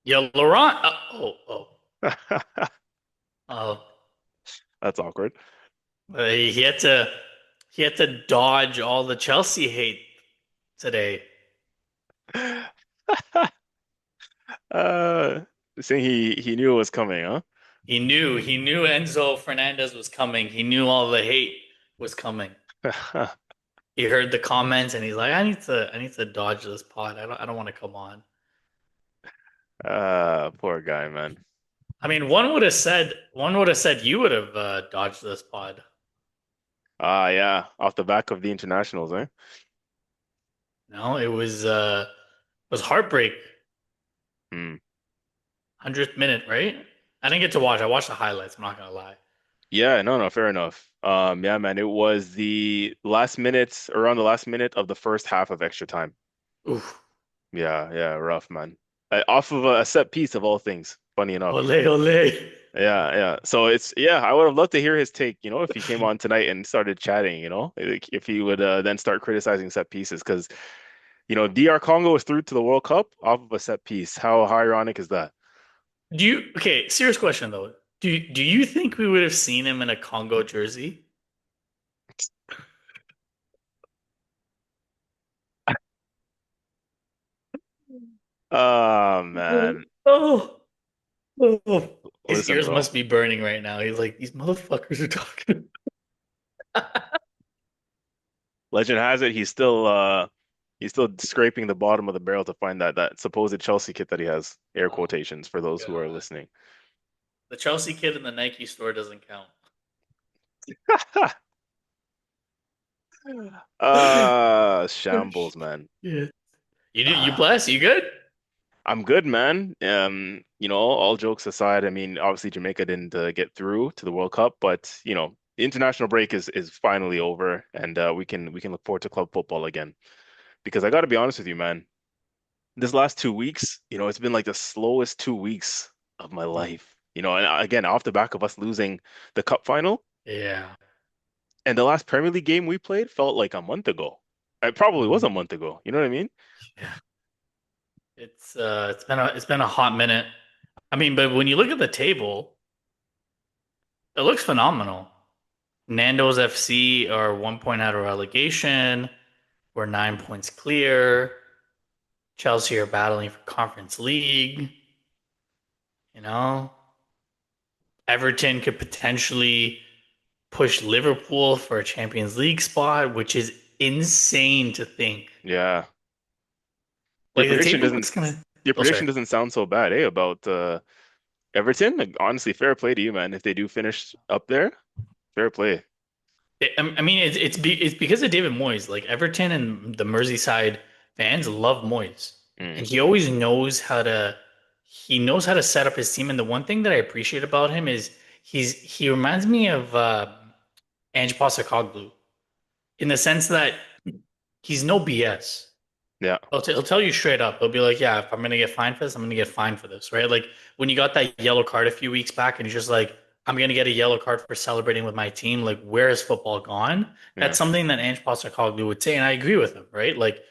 Yeah, Laurent. Oh. That's awkward. He had to dodge all the Chelsea hate today. Uh, saying he knew it was coming, huh? He knew Enzo Fernandez was coming. He knew all the hate was coming. He heard the comments and he's like, I need to dodge this pod. I don't want to come on. Poor guy, man. I mean, one would have said you would have dodged this pod. Yeah, off the back of the internationals, eh? No, it was heartbreak. Hmm. 100th minute, right? I didn't get to watch. I watched the highlights. I'm not gonna lie. Yeah, no, fair enough. Yeah, man, it was around the last minute of the first half of extra time. Oof. Yeah, rough, man. Off of a set piece of all things, funny enough. Ole, ole. Yeah. So yeah, I would have loved to hear his take, if he came on tonight and started chatting, like if he would then start criticizing set pieces, because DR Congo was through to the World Cup off of a set piece. How ironic is that? Okay, serious question though. Do you think we would have seen him in a Congo jersey? Oh man, Oh, oh. His listen, ears bro. must be burning right now. He's like, these motherfuckers are talking. Legend has it he's still scraping the bottom of the barrel to find that supposed Chelsea kit that he has. Air Oh quotations for those who are God. listening. The Chelsea kid in the Nike store doesn't count. Shambles, man. Yeah. You Ah. blessed? You good? I'm good, man. All jokes aside, I mean, obviously Jamaica didn't get through to the World Cup, but the international break is finally over, and we can look forward to club football again. Because I got to be honest with you, man, this last 2 weeks, it's been like the slowest 2 weeks of my life. And again, off the back of us losing the cup final, Yeah. and the last Premier League game we played felt like a month ago. It probably was a Mhm. month ago. You know what I mean? Yeah. It's been a hot minute. I mean, but when you look at the table, it looks phenomenal. Nando's FC are 1 point out of relegation. We're 9 points clear. Chelsea are battling for Conference League. You know, Everton could potentially push Liverpool for a Champions League spot, which is insane to think. Yeah. Your Like the prediction table doesn't looks kind of. your Oh, prediction sorry. doesn't sound so bad, eh? About Everton. Like, honestly, fair play to you, man. If they do finish up there, fair play. I mean, it's because of David Moyes. Like Everton and the Merseyside fans love Moyes, and Mm, he knows how to set up his team. And the one thing that I appreciate about him is he reminds me of Ange Postecoglou in the sense that he's no BS. yeah. He'll tell you straight up. He'll be like, "Yeah, if I'm gonna get fined for this, I'm gonna get fined for this." Right? Like when you got that yellow card a few weeks back, and you're just like, "I'm gonna get a yellow card for celebrating with my team." Like, where is football gone? Yeah. That's something that Ange Postecoglou would say, and I agree with him. Right? Like,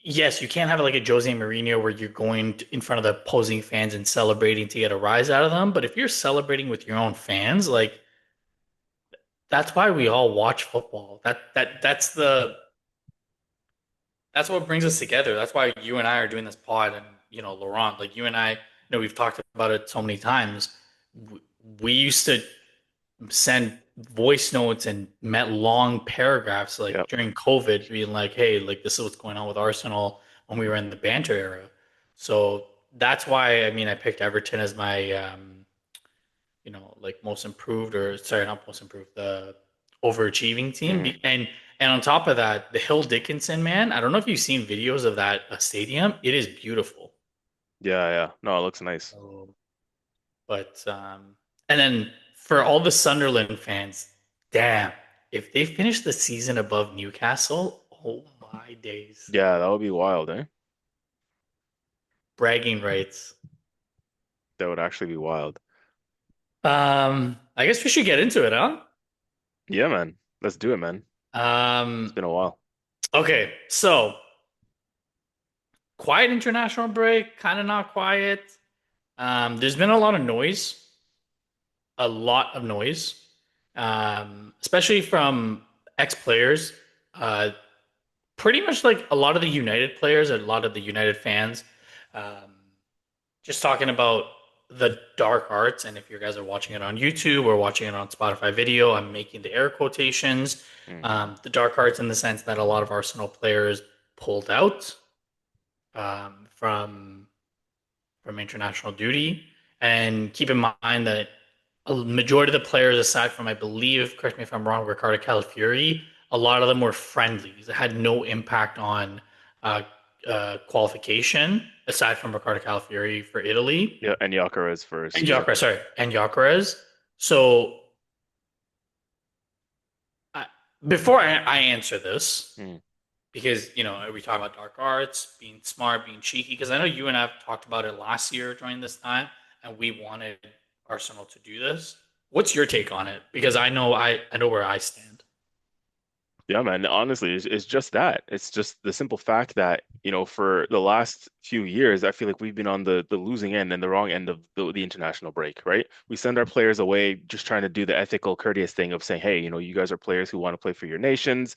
yes, you can't have like a Jose Mourinho where you're going in front of the opposing fans and celebrating to get a rise out of them. But if you're celebrating with your own fans, like that's why we all watch football. That's what brings us together. That's why you and I are doing this pod, and Laurent, like you and I, we've talked about it so many times. We used to send voice notes and met long paragraphs like Yep. during COVID, being like, "Hey, like this is what's going on with Arsenal," when we were in the banter era. So that's why I mean I picked Everton as my like most improved, or sorry, not most improved, the overachieving team. Mm, And on top of that, the Hill Dickinson, man, I don't know if you've seen videos of that stadium. It is beautiful. yeah. No, it looks nice. So, but and then for all the Sunderland fans, damn, if they finish the season above Newcastle, oh my days, Yeah, that would be wild, eh? bragging rights. That would actually be wild. I guess we should get into it, huh? Yeah, man. Let's do it, man. It's Um, been a while. okay, so quiet international break, kind of not quiet. There's been a lot of noise, a lot of noise, especially from ex players. Uh, Pretty much like a lot of the United players, a lot of the United fans, um, just talking about the dark arts. And if you guys are watching it on YouTube or watching it on Spotify video, I'm making the air quotations. Mm. The dark arts in the sense that a lot of Arsenal players pulled out from international duty. And keep in mind that a majority of the players, aside from, I believe, correct me if I'm wrong, Ricardo Calafiori, a lot of them were friendlies. It had no impact on uh, qualification, aside from Ricardo Calafiori for Italy Yeah, and Gyökeres for and Sweden. Gyökeres, sorry, and Gyökeres. So uh, before I answer this, Mm. because we talk about dark arts, being smart, being cheeky. Because I know you and I have talked about it last year during this time, and we wanted Arsenal to do this. What's your take on it? Because I know where I stand. Yeah, man. Honestly, it's just that. It's just the simple fact that, for the last few years, I feel like we've been on the losing end and the wrong end of the international break, right? We send our players away just trying to do the ethical, courteous thing of saying, hey, you guys are players who want to play for your nations.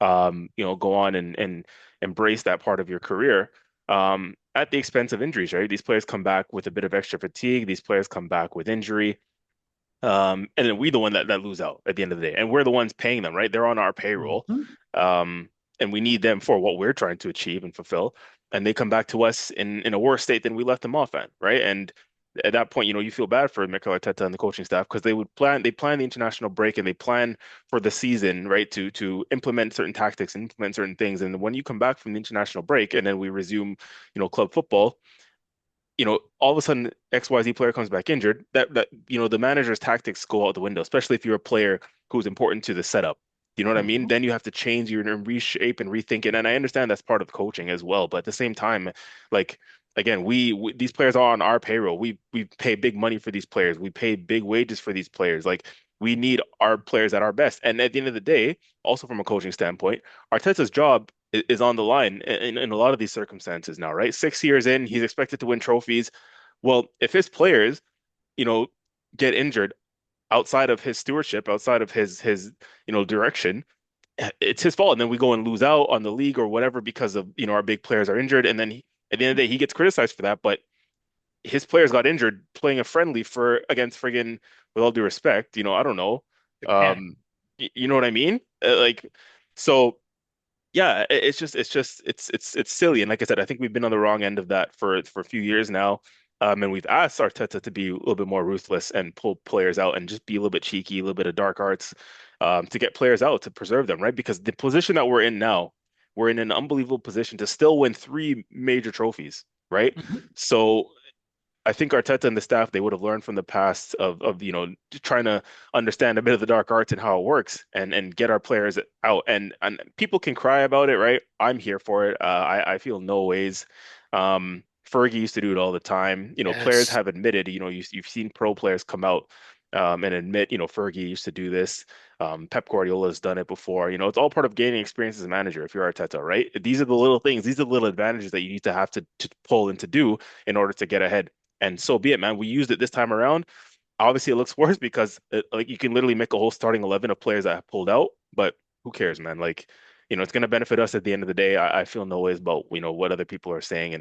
Go on and embrace that part of your career. At the expense of injuries, right? These players come back with a bit of extra fatigue. These players come back with injury. And then we the one that lose out at the end of the day. And we're the ones paying them, right? They're on our payroll. Mhm. Um, and we need them for what we're trying to achieve and fulfill. And they come back to us in a worse state than we left them off at, right? And at that point, you feel bad for Mikel Arteta and the coaching staff because they plan the international break and they plan for the season, right, to implement certain tactics and implement certain things. And when you come back from the international break and then we resume, club football, all of a sudden XYZ player comes back injured, the manager's tactics go out the window, especially if you're a player who's important to the setup. You know what I mean? Mhm. Then you have to change your and reshape and rethink it. And I understand that's part of coaching as well, but at the same time, like again, we these players are on our payroll. We pay big money for these players. We pay big wages for these players. Like we need our players at our best. And at the end of the day, also from a coaching standpoint, Arteta's job is on the line in a lot of these circumstances now, right? 6 years in, he's expected to win trophies. Well, if his players, you know, get injured outside of his stewardship, outside of his direction, it's his fault. And then we go and lose out on the league or whatever because of, our big players are injured. And then at the end of the day, he gets criticized for that. But his players got injured playing a friendly for against friggin', with all due respect, I don't know. Japan. Um, you know what I mean? So yeah, it's silly. And like I said, I think we've been on the wrong end of that for a few years now. And we've asked Arteta to be a little bit more ruthless and pull players out and just be a little bit cheeky, a little bit of dark arts, to get players out to preserve them, right? Because the position that we're in now, we're in an unbelievable position to still win three major trophies, right? Mhm. So I think Arteta and the staff they would have learned from the past of trying to understand a bit of the dark arts and how it works and get our players out and people can cry about it, right? I'm here for it. I feel no ways. Fergie used to do it all the time. Players Yes. have admitted. You've seen pro players come out and admit. Fergie used to do this. Pep Guardiola has done it before. It's all part of gaining experience as a manager. If you're Arteta, right? These are the little things. These are the little advantages that you need to have to pull and to do in order to get ahead. And so be it, man. We used it this time around. Obviously, it looks worse because like you can literally make a whole starting 11 of players that have pulled out, but who cares, man? Like, it's going to benefit us at the end of the day. I feel no ways about, what other people are saying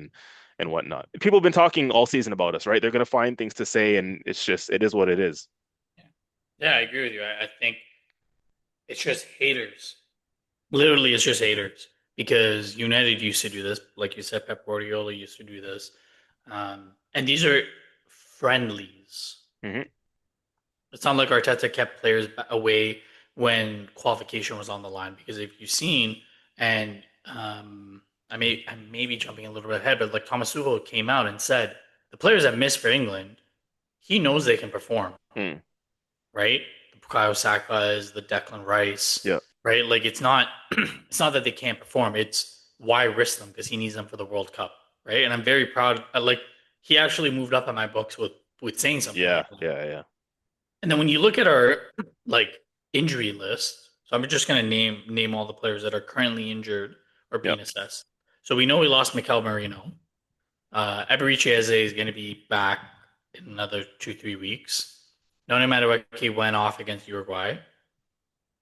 and whatnot. People have been talking all season about us, right? They're going to find things to say, and it is what it is. Yeah. Yeah, I agree with you. I think it's just haters. Literally, it's just haters because United used to do this, like you said. Pep Guardiola used to do this, and these are friendlies. Hmm. It's not like Arteta kept players away when qualification was on the line. Because if you've seen, and I may be jumping a little bit ahead, but like Thomas Tuchel came out and said the players that miss for England, he knows they can perform, Mm. right? The Bukayo Saka's, the Declan Rice, Yeah. right? Like it's not it's not that they can't perform. It's why risk them because he needs them for the World Cup, right? And I'm very proud. Like he actually moved up in my books with saying something Yeah. like that. Yeah. Yeah. And then when you look at our like injury list, so I'm just gonna name all the players that are currently injured or Yeah. being assessed. So we know we lost Mikel Merino. Eberiche Eze is going to be back in another 2, 3 weeks. Noni Madueke went off against Uruguay.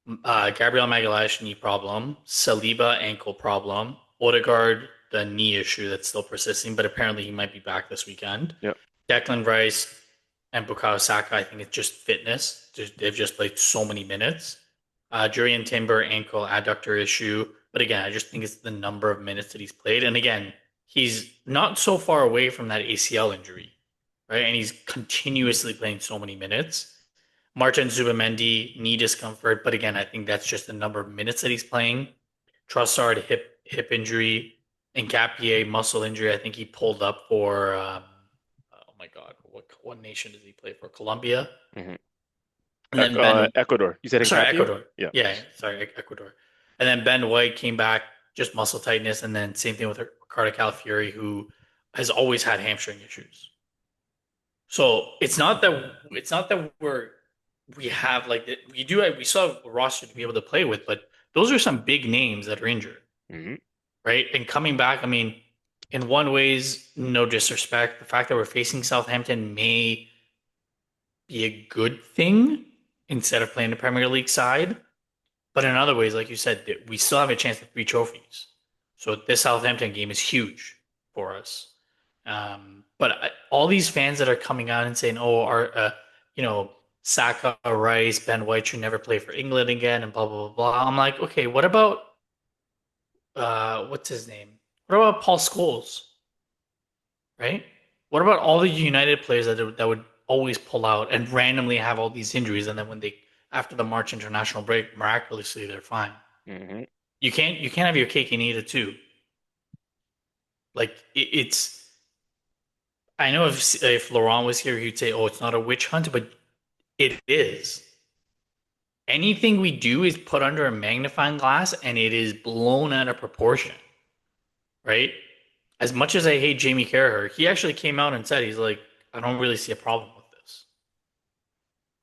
Gabriel Magalhaes knee problem, Saliba ankle problem, Odegaard the knee issue that's still persisting, but apparently he might be back this weekend. Yep. Declan Rice and Bukayo Saka, I think it's just fitness. They've just played so many minutes. Jurriën Timber ankle adductor issue, but again, I just think it's the number of minutes that he's played, and again, he's not so far away from that ACL injury, right? And he's continuously playing so many minutes. Martin Zubamendi, knee discomfort, but again, I think that's just the number of minutes that he's playing. Trossard, hip injury, and Gapier, muscle injury. I think he pulled up for, oh my God, what nation does he play for? Colombia? Hmm. And then Ben, Ecuador. You said sorry, Hincapié? Ecuador. Yeah. Yeah, sorry, Ecuador. And then Ben White came back, just muscle tightness, and then same thing with Ricardo Calafiori, who has always had hamstring issues. So it's not that we have like we still have a roster to be able to play with, but those are some big names that are injured, Hmm. right? And coming back, I mean, in one ways, no disrespect, the fact that we're facing Southampton may be a good thing instead of playing the Premier League side. But in other ways, like you said, we still have a chance at 3 trophies. So this Southampton game is huge for us. But all these fans that are coming out and saying, "Oh, you know, Saka, Rice, Ben White should never play for England again," and blah blah blah blah. I'm like, okay, what about what's his name? What about Paul Scholes? Right? What about all the United players that would always pull out and randomly have all these injuries, and then when they after the March international break, miraculously they're fine. Hmm. You can't have your cake and eat it too. Like it's. I know if Laurent was here, he'd say, "Oh, it's not a witch hunt," but it is. Anything we do is put under a magnifying glass, and it is blown out of proportion. Right? As much as I hate Jamie Carragher, he actually came out and said he's like, "I don't really see a problem with this."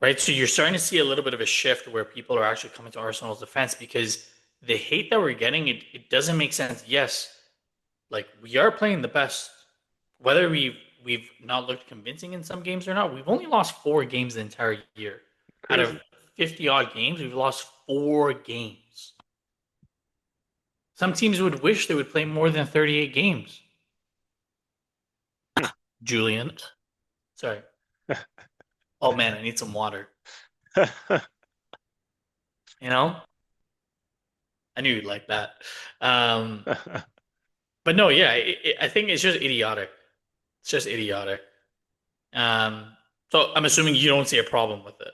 Right? So you're starting to see a little bit of a shift where people are actually coming to Arsenal's defense because the hate that we're getting, it doesn't make sense. Yes, like we are playing the best. Whether we've not looked convincing in some games or not, we've only lost 4 games the entire year. Out of Crazy. 50 odd games, we've lost 4 games. Some teams would wish they would play more than 38 games. Julian, sorry. Oh man, I need some water. You know, I knew you'd like that. Um, but no, yeah, I think it's just idiotic. It's just idiotic. Um, so I'm assuming you don't see a problem with it.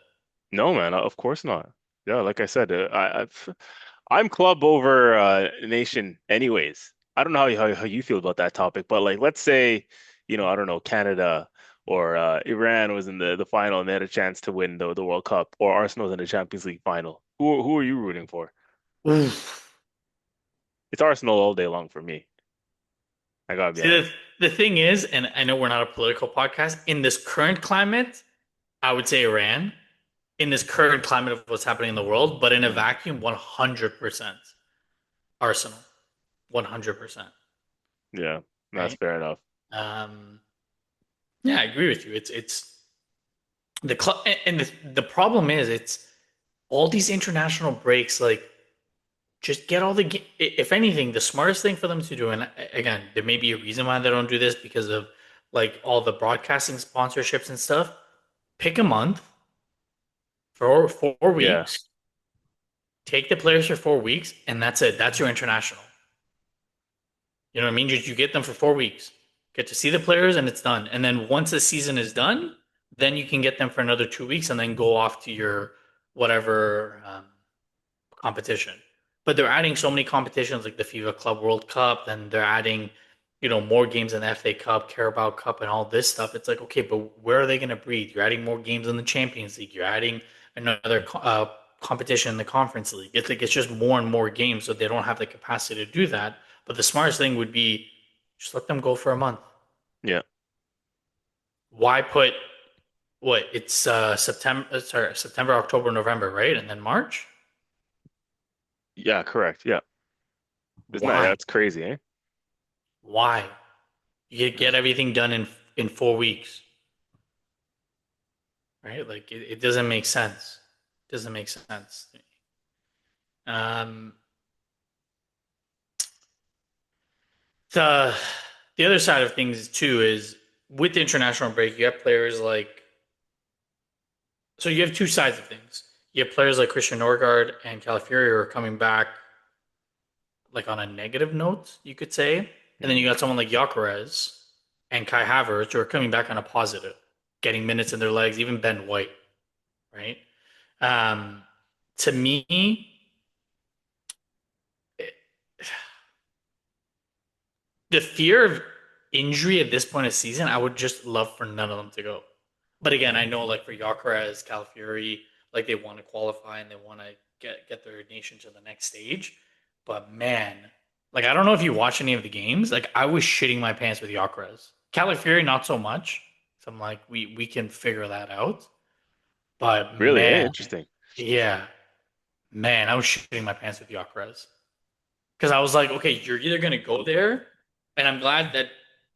No, man, of course not. Yeah, like I said, I'm club over nation anyways. I don't know how you feel about that topic, but like let's say, I don't know, Canada or Iran was in the final and they had a chance to win the World Cup, or Arsenal's in the Champions League final. Who are you rooting for? Oof. It's Arsenal all day long for me. I gotta be See, honest. the thing is, and I know we're not a political podcast, in this current climate, I would say Iran. In this current climate of what's happening in the world, but in a Mm, vacuum, 100% Arsenal. 100%. yeah, that's Right? fair enough. Um, yeah, I agree with you. It's the club, and the problem is, it's all these international breaks. Like, just get all the. If anything, the smartest thing for them to do, and again, there may be a reason why they don't do this because of like all the broadcasting sponsorships and stuff. Pick a month for four Yeah, weeks. Take the players for 4 weeks, and that's it. That's your international. You know what I mean? You get them for 4 weeks, get to see the players, and it's done. And then once the season is done, then you can get them for another 2 weeks, and then go off to your whatever competition. But they're adding so many competitions like the FIFA Club World Cup, and they're adding, more games in the FA Cup, Carabao Cup, and all this stuff. It's like, okay, but where are they going to breathe? You're adding more games in the Champions League. You're adding another competition in the Conference League. It's like it's just more and more games, so they don't have the capacity to do that. But the smartest thing would be just let them go for a month. yeah, Why put what? It's September, October, November, right? And then March? yeah, correct. Yeah, isn't that Why? that's crazy, eh? Why? You Yeah. get everything done in 4 weeks, right? Like it doesn't make sense. It doesn't make sense. Um, the the other side of things too is with the international break, you have players like so you have two sides of things. You have players like Christian Norgard and Calafiori who are coming back like on a negative note, you could say, and then you Mhm. got someone like Gyökeres and Kai Havertz who are coming back on a positive, getting minutes in their legs, even Ben White, right? Um, to me, the fear of injury at this point of season, I would just love for none of them to go. But again, I know like for Gyökeres, Calafiori, like they want to qualify and they want to get their nation to the next stage. But man, like I don't know if you watch any of the games. Like I was shitting my pants with Gyökeres. Calafiori, not so much. So I'm like, we can figure that out. But Really, eh? man, Interesting. yeah, man, I was shitting my pants with Gyökeres. Because I was like, okay, you're either going to go there, and I'm glad that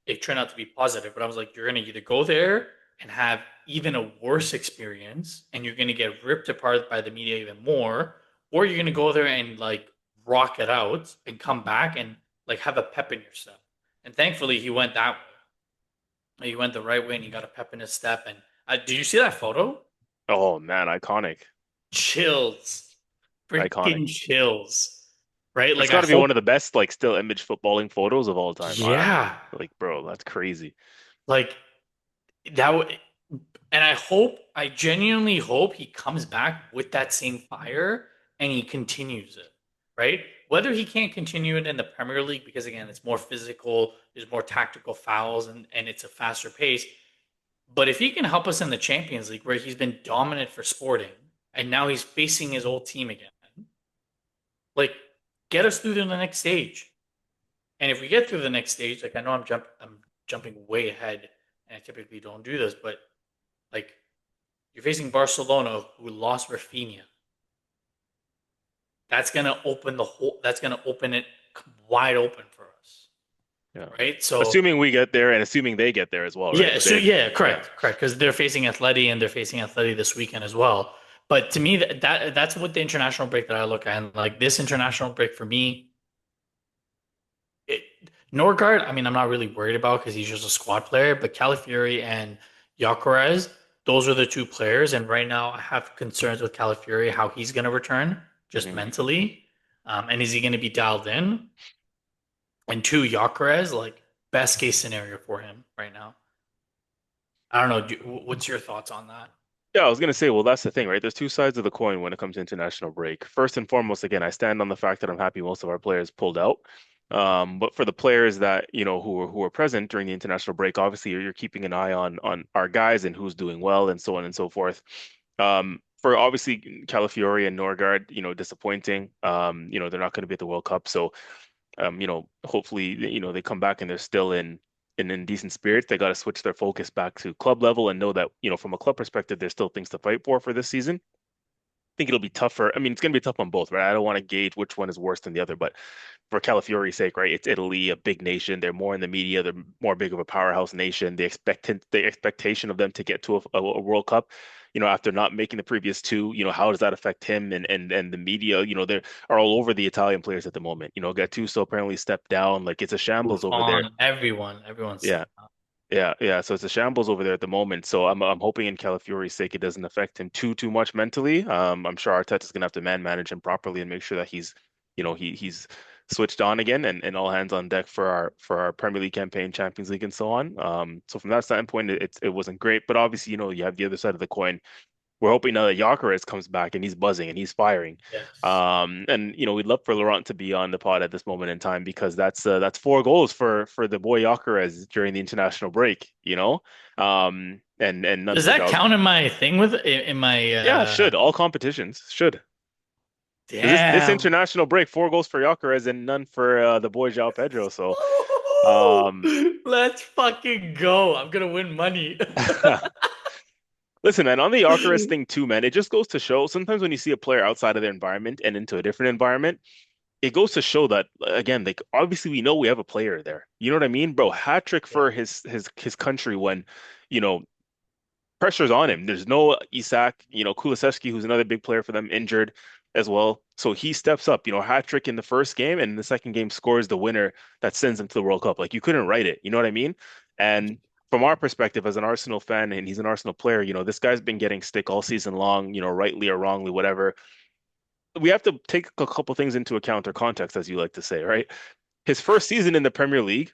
it turned out to be positive, but I was like, you're going to either go there and have even a worse experience, and you're going to get ripped apart by the media even more, or you're going to go there and like rock it out and come back and like have a pep in your step. And thankfully, he went that way. He went the right way and he got a pep in his step. And did you see that photo? Oh man, iconic. Chills, Iconic. freaking chills, right? That's Like, I got to be one hope, of the best like still image footballing photos of all time. yeah. Like bro, that's crazy. Like that would, and I genuinely hope he comes back with that same fire and he continues it, right? Whether he can't continue it in the Premier League because again, it's more physical, there's more tactical fouls and it's a faster pace. But if he can help us in the Champions League where he's been dominant for Sporting and now he's facing his old team again, like get us through to the next stage. And if we get through the next stage, like I know I'm jumping way ahead and I typically don't do this, but like you're facing Barcelona, who lost Rafinha. That's gonna open the whole. That's gonna open it wide open for us, Yeah. right? So Assuming we get there and assuming they get there as well, right? yeah, Because so they, yeah, yeah. correct, because they're facing Atleti and they're facing Atleti this weekend as well. But to me, that's what the international break that I look at. And like this international break for me, it, Norgard, I mean, I'm not really worried about because he's just a squad player. But Calafiori and Gyökeres, those are the two players. And right now, I have concerns with Calafiori how he's going to return just Mhm. mentally, and is he going to be dialed in? And two, Gyökeres, like best case scenario for him right now. I don't know. What's your thoughts on that? Yeah, I was gonna say, well, that's the thing, right? There's two sides of the coin when it comes to international break. First and foremost, again, I stand on the fact that I'm happy most of our players pulled out. But for the players that, who are present during the international break, obviously you're keeping an eye on our guys and who's doing well and so on and so forth. For obviously Calafiori and Norgard, disappointing. They're not going to be at the World Cup, so hopefully, they come back and they're still in decent spirits. They got to switch their focus back to club level and know that, from a club perspective, there's still things to fight for this season. I think it'll be tougher. I mean, it's going to be tough on both, right? I don't want to gauge which one is worse than the other, but for Calafiori's sake, right? It's Italy, a big nation. They're more in the media. They're more big of a powerhouse nation. The expectation of them to get to a World Cup, after not making the previous two, how does that affect him and the media? They are all over the Italian players at the moment. Gattuso apparently stepped down. Like it's a shambles over there. Buffon, everyone's Yeah. stepping up. Yeah, yeah. So it's a shambles over there at the moment. So I'm hoping in Calafiori's sake it doesn't affect him too much mentally. I'm sure Arteta's gonna have to manage him properly and make sure that he's switched on again and all hands on deck for our Premier League campaign, Champions League, and so on. So from that standpoint, it wasn't great. But obviously, you have the other side of the coin. We're hoping now that Gyökeres comes back and he's buzzing and he's firing. Yes. And we'd love for Laurent to be on the pod at this moment in time because that's 4 goals for the boy Gyökeres during the international break. And none Does for that João. count in my thing with in my Yeah, should all competitions should. This damn? international break, 4 goals for Gyökeres and none for the boy João Pedro. So um, Let's fucking go. I'm gonna win money. listen, man, on the Gyökeres thing too, man, it just goes to show sometimes when you see a player outside of their environment and into a different environment. it goes to show that again, like obviously we know we have a player there. You know what I mean, bro? Hat trick Yeah. for his country when, you know, pressure's on him. There's no Isak, Kulusevski, who's another big player for them, injured as well. So he steps up, hat trick in the first game, and in the second game scores the winner that sends him to the World Cup. Like you couldn't write it. You know what I mean? And from our perspective as an Arsenal fan, and he's an Arsenal player, this guy's been getting stick all season long, rightly or wrongly, whatever. We have to take a couple things into account or context, as you like to say, right? His first season in the Premier League,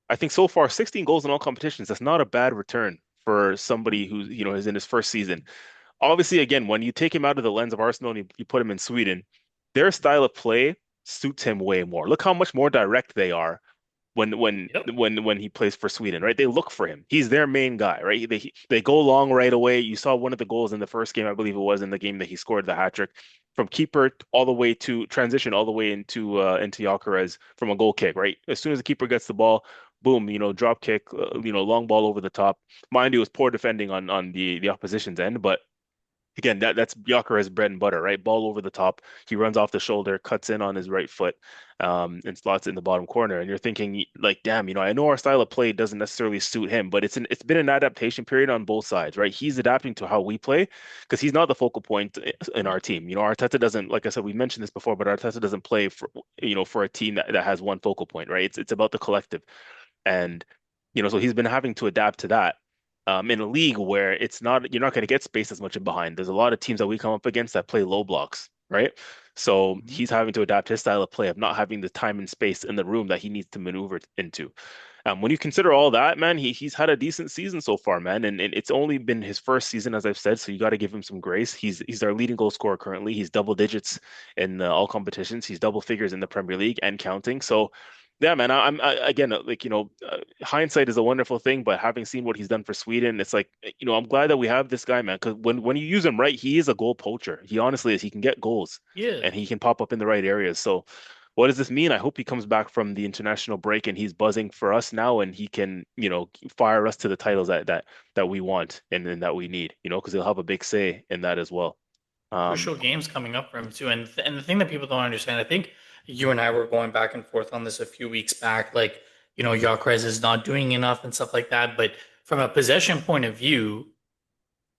I think so far 16 goals in all competitions. That's not a bad return for somebody who's, is in his first season. Obviously, again, when you take him out of the lens of Arsenal and you put him in Sweden, their style of play suits him way more. Look how much more direct they are when when Yep. when he plays for Sweden, right? They look for him. He's their main guy, right? They go long right away. You saw one of the goals in the first game, I believe it was in the game that he scored the hat trick from keeper all the way to transition all the way into Gyökeres from a goal kick, right? As soon as the keeper gets the ball, boom, drop kick, long ball over the top. Mind you, it was poor defending on the opposition's end, but again, that's Gyökeres' bread and butter, right? Ball over the top. He runs off the shoulder, cuts in on his right foot, and slots it in the bottom corner. And you're thinking, like, damn, I know our style of play doesn't necessarily suit him, but it's been an adaptation period on both sides, right? He's adapting to how we play because he's not the focal point in our team. Arteta doesn't, like I said, we mentioned this before, but Arteta doesn't play for a team that has one focal point, right? It's about the collective. And, so he's been having to adapt to that. In a league where you're not going to get space as much in behind. There's a lot of teams that we come up against that play low blocks, right? So Mhm. he's having to adapt his style of play of not having the time and space in the room that he needs to maneuver into. When you consider all that, man, he's had a decent season so far, man, and it's only been his first season, as I've said, so you got to give him some grace. He's our leading goal scorer currently. He's double digits in all competitions. He's double figures in the Premier League and counting. So, yeah, man, again, like hindsight is a wonderful thing, but having seen what he's done for Sweden, it's like I'm glad that we have this guy, man, because when you use him right, he is a goal poacher. He honestly is. He can get goals He and he is. can pop up in the right areas. So. What does this mean? I hope he comes back from the international break and he's buzzing for us now and he can, fire us to the titles that we want and that we need, because he'll have a big say in that as well. Um, Crucial games coming up for him too. And the thing that people don't understand, I think you and I were going back and forth on this a few weeks back, like, Gyökeres is not doing enough and stuff like that. But from a possession point of view,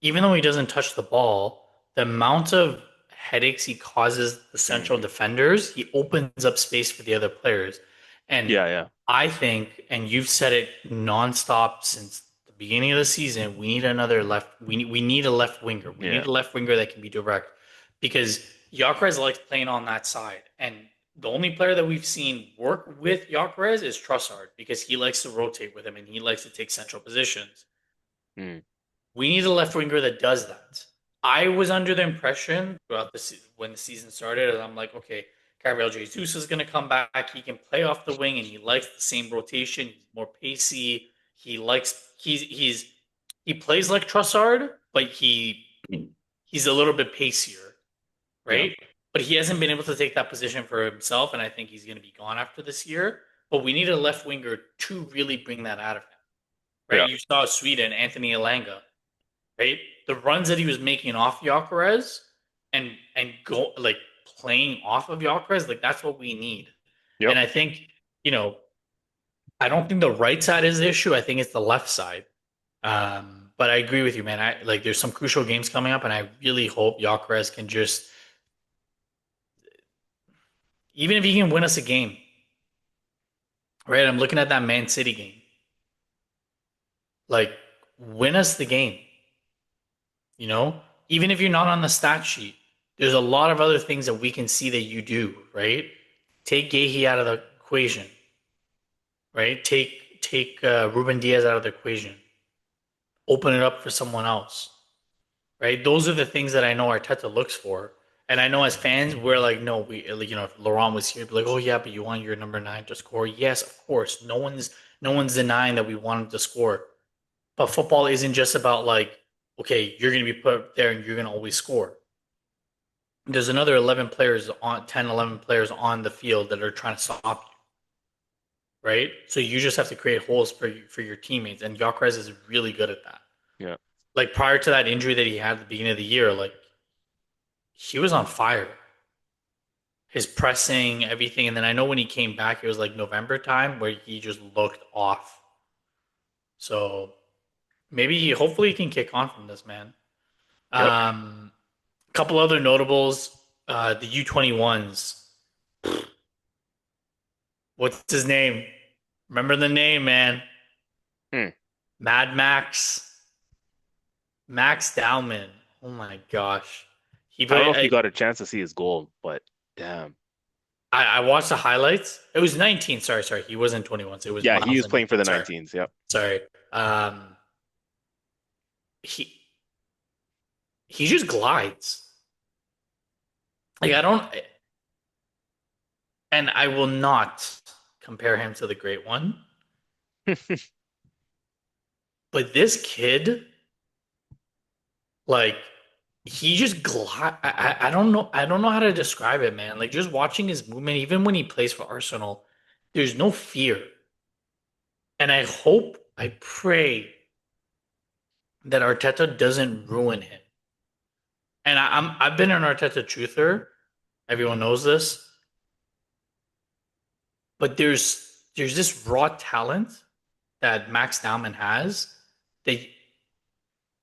even though he doesn't touch the ball, the amount of headaches he causes the central mhm. defenders, he opens up space for the other players. And Yeah, yeah. I think, and you've said it nonstop since the beginning of the season, we need another left. We need a left winger. We Yeah. need a left winger that can be direct because Gyökeres likes playing on that side. And the only player that we've seen work with Gyökeres is Trossard because he likes to rotate with him and he likes to take central positions. Mm. We need a left winger that does that. I was under the impression throughout the when the season started, and I'm like, okay, Gabriel Jesus is going to come back. He can play off the wing, and he likes the same rotation. He's more pacey. He plays like Trossard, but he's a little bit pacier, Yeah. right? But he hasn't been able to take that position for himself, and I think he's going to be gone after this year. But we need a left winger to really bring that out of him, right? Yeah. You saw Sweden, Anthony Elanga, right? The runs that he was making off Gyökeres and go like playing off of Gyökeres, like that's what we need. Yep. And I think, you know, I don't think the right side is the issue. I think it's the left side. But I agree with you, man. I like there's some crucial games coming up, and I really hope Gyökeres can just even if he can win us a game, right? I'm looking at that Man City game. Like, win us the game. You know, even if you're not on the stat sheet, there's a lot of other things that we can see that you do, right? Take Gahey out of the equation, right? Take Ruben Diaz out of the equation. Open it up for someone else, right? Those are the things that I know Arteta looks for. And I know as fans, we're like, no, like, if Laurent was here, be like, oh yeah, but you want your number nine to score? Yes, of course. No one's denying that we want him to score. But football isn't just about like, okay, you're going to be put there and you're going to always score. There's another 11 players on 10, 11 players on the field that are trying to stop you, right? So you just have to create holes for your teammates, and Gyökeres is really good at that. Yeah. Like prior to that injury that he had at the beginning of the year, like he was on fire. his pressing, everything. And then I know when he came back, it was like November time where he just looked off. So hopefully, he can kick on from this, man. Yep. A couple other notables, the U21s. What's his name? Remember the name, man. Hmm. Mad Max. Max Dowman. Oh my gosh. He I don't know played. if you got a chance to see his goal, but damn. I watched the highlights. It was 19. Sorry. He wasn't 21. So it was Yeah, he Miles was and playing for 19. the Sorry. 19s. Yep. Sorry. Um, he he just glides. Like I don't, and I will not compare him to the great one. But this kid, like, he just glide. I don't know. I don't know how to describe it, man. Like just watching his movement, even when he plays for Arsenal, there's no fear. And I pray that Arteta doesn't ruin him. And I've been an Arteta truther. Everyone knows this, but there's this raw talent that Max Dowman has that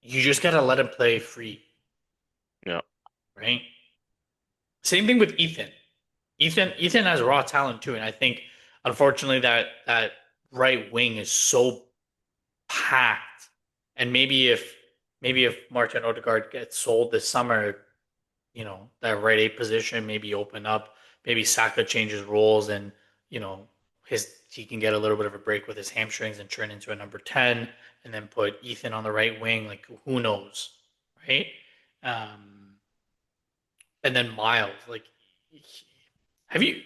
you just gotta let him play free, Yeah. right? Same thing with Ethan. Ethan has raw talent too, and I think unfortunately that right wing is so packed. And maybe if Martin Odegaard gets sold this summer, that right eight position maybe open up. Maybe Saka changes roles and his he can get a little bit of a break with his hamstrings and turn into a number 10 and then put Ethan on the right wing. Like who knows, right? Um, and then Miles, like have you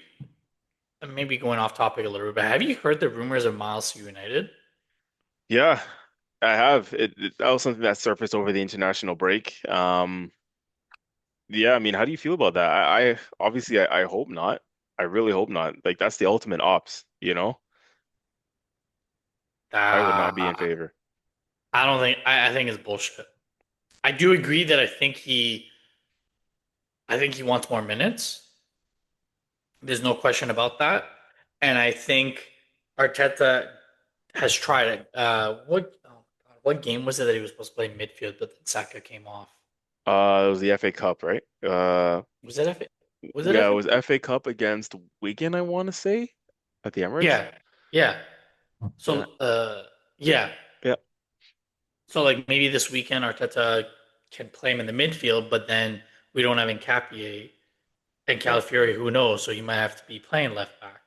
maybe going off topic a little bit, but have you heard the rumors of Miles to United? Yeah, I have. That was something that surfaced over the international break. Yeah, I mean, how do you feel about that? I obviously I hope not. I really hope not. Like that's the ultimate ops, you know? I would not be in Uh, favor. I don't think I think it's bullshit. I do agree that I think he wants more minutes. There's no question about that. And I think Arteta has tried it. What game was it that he was supposed to play midfield, but then Saka came off? It was the FA Cup, right? Was it FA? Was it Yeah, it FA? was FA Cup against Wigan, I want to say, at the Emirates. Yeah, yeah. Yeah, So, yeah. yeah, So like maybe this weekend Arteta can play him in the midfield, but then we don't have Nkapie and yeah. Calafiori. Who knows? So he might have to be playing left back,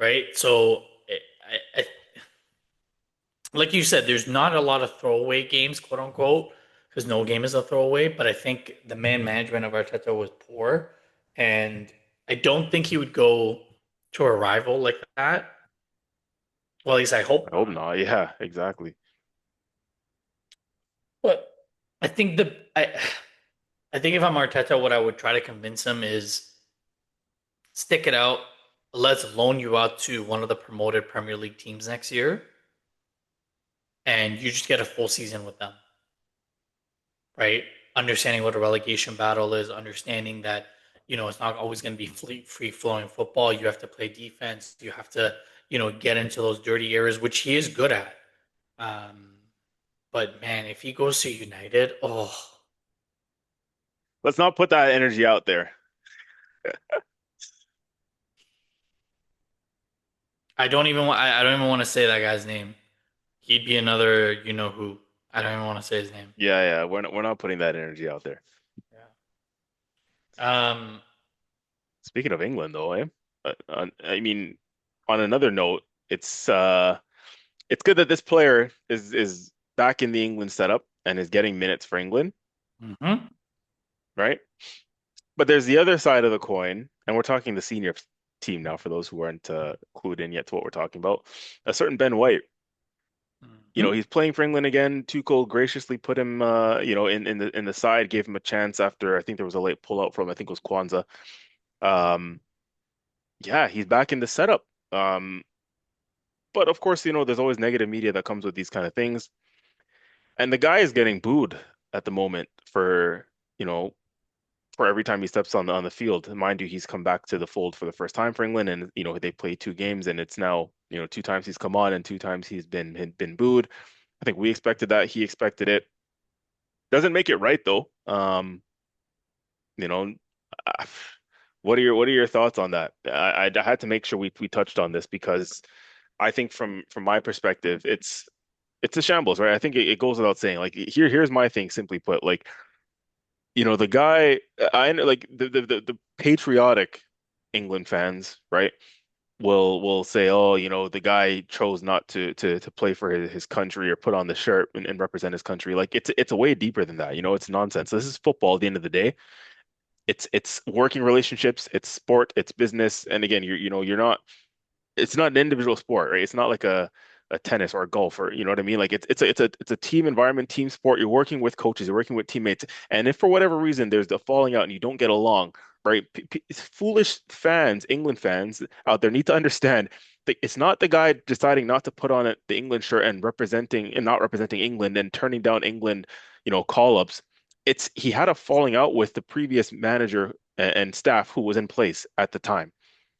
right? So like you said, there's not a lot of throwaway games, quote unquote, because no game is a throwaway. But I think the man management of Arteta was poor, and I don't think he would go to a rival like that. Well, at least I hope I hope not. not. Yeah, exactly. But I think I think if I'm Arteta, what I would try to convince him is stick it out. Let's loan you out to one of the promoted Premier League teams next year, and you just get a full season with them, right? Understanding what a relegation battle is, understanding that it's not always going to be free flowing football. You have to play defense. You have to get into those dirty areas, which he is good at. Um, but man, if he goes to United, oh, Let's not put that energy out there. I don't even want to say that guy's name. He'd be another who. I don't even want to say his name. Yeah, yeah, we're not putting that energy out there. Yeah. Um. Speaking of England, though, I mean, on another note, it's good that this player is back in the England setup and is getting minutes for England, Mhm. right? But there's the other side of the coin, and we're talking the senior team now for those who aren't clued in yet to what we're talking about. A certain Ben White, Mhm. he's playing for England again. Tuchel graciously put him, in the side, gave him a chance after I think there was a late pullout from I think it was Kwanzaa. Um, yeah, he's back in the setup. But of course, there's always negative media that comes with these kind of things. And the guy is getting booed at the moment for, you know, for every time he steps on the field. Mind you, he's come back to the fold for the first time for England, and they played two games, and it's now two times he's come on and two times he's been booed. I think we expected that. He expected it. Doesn't make it right though. You know, uh, what are your thoughts on that? I had to make sure we touched on this because I think from my perspective, it's a shambles, right? I think it goes without saying. Like here's my thing, simply put. Like the guy, I like the patriotic England fans, right? Will say, oh, the guy chose not to play for his country or put on the shirt and represent his country. Like it's a way deeper than that. It's nonsense. This is football at the end of the day. It's working relationships, it's sport, it's business. And again, you're not it's not an individual sport, right? It's not like a tennis or a golf or what I mean? Like it's a team environment, team sport. You're working with coaches, you're working with teammates. And if for whatever reason there's the falling out and you don't get along, right? Foolish fans, England fans out there need to understand that it's not the guy deciding not to put on the England shirt and representing and not representing England and turning down England, call-ups. It's he had a falling out with the previous manager and staff who was in place at the time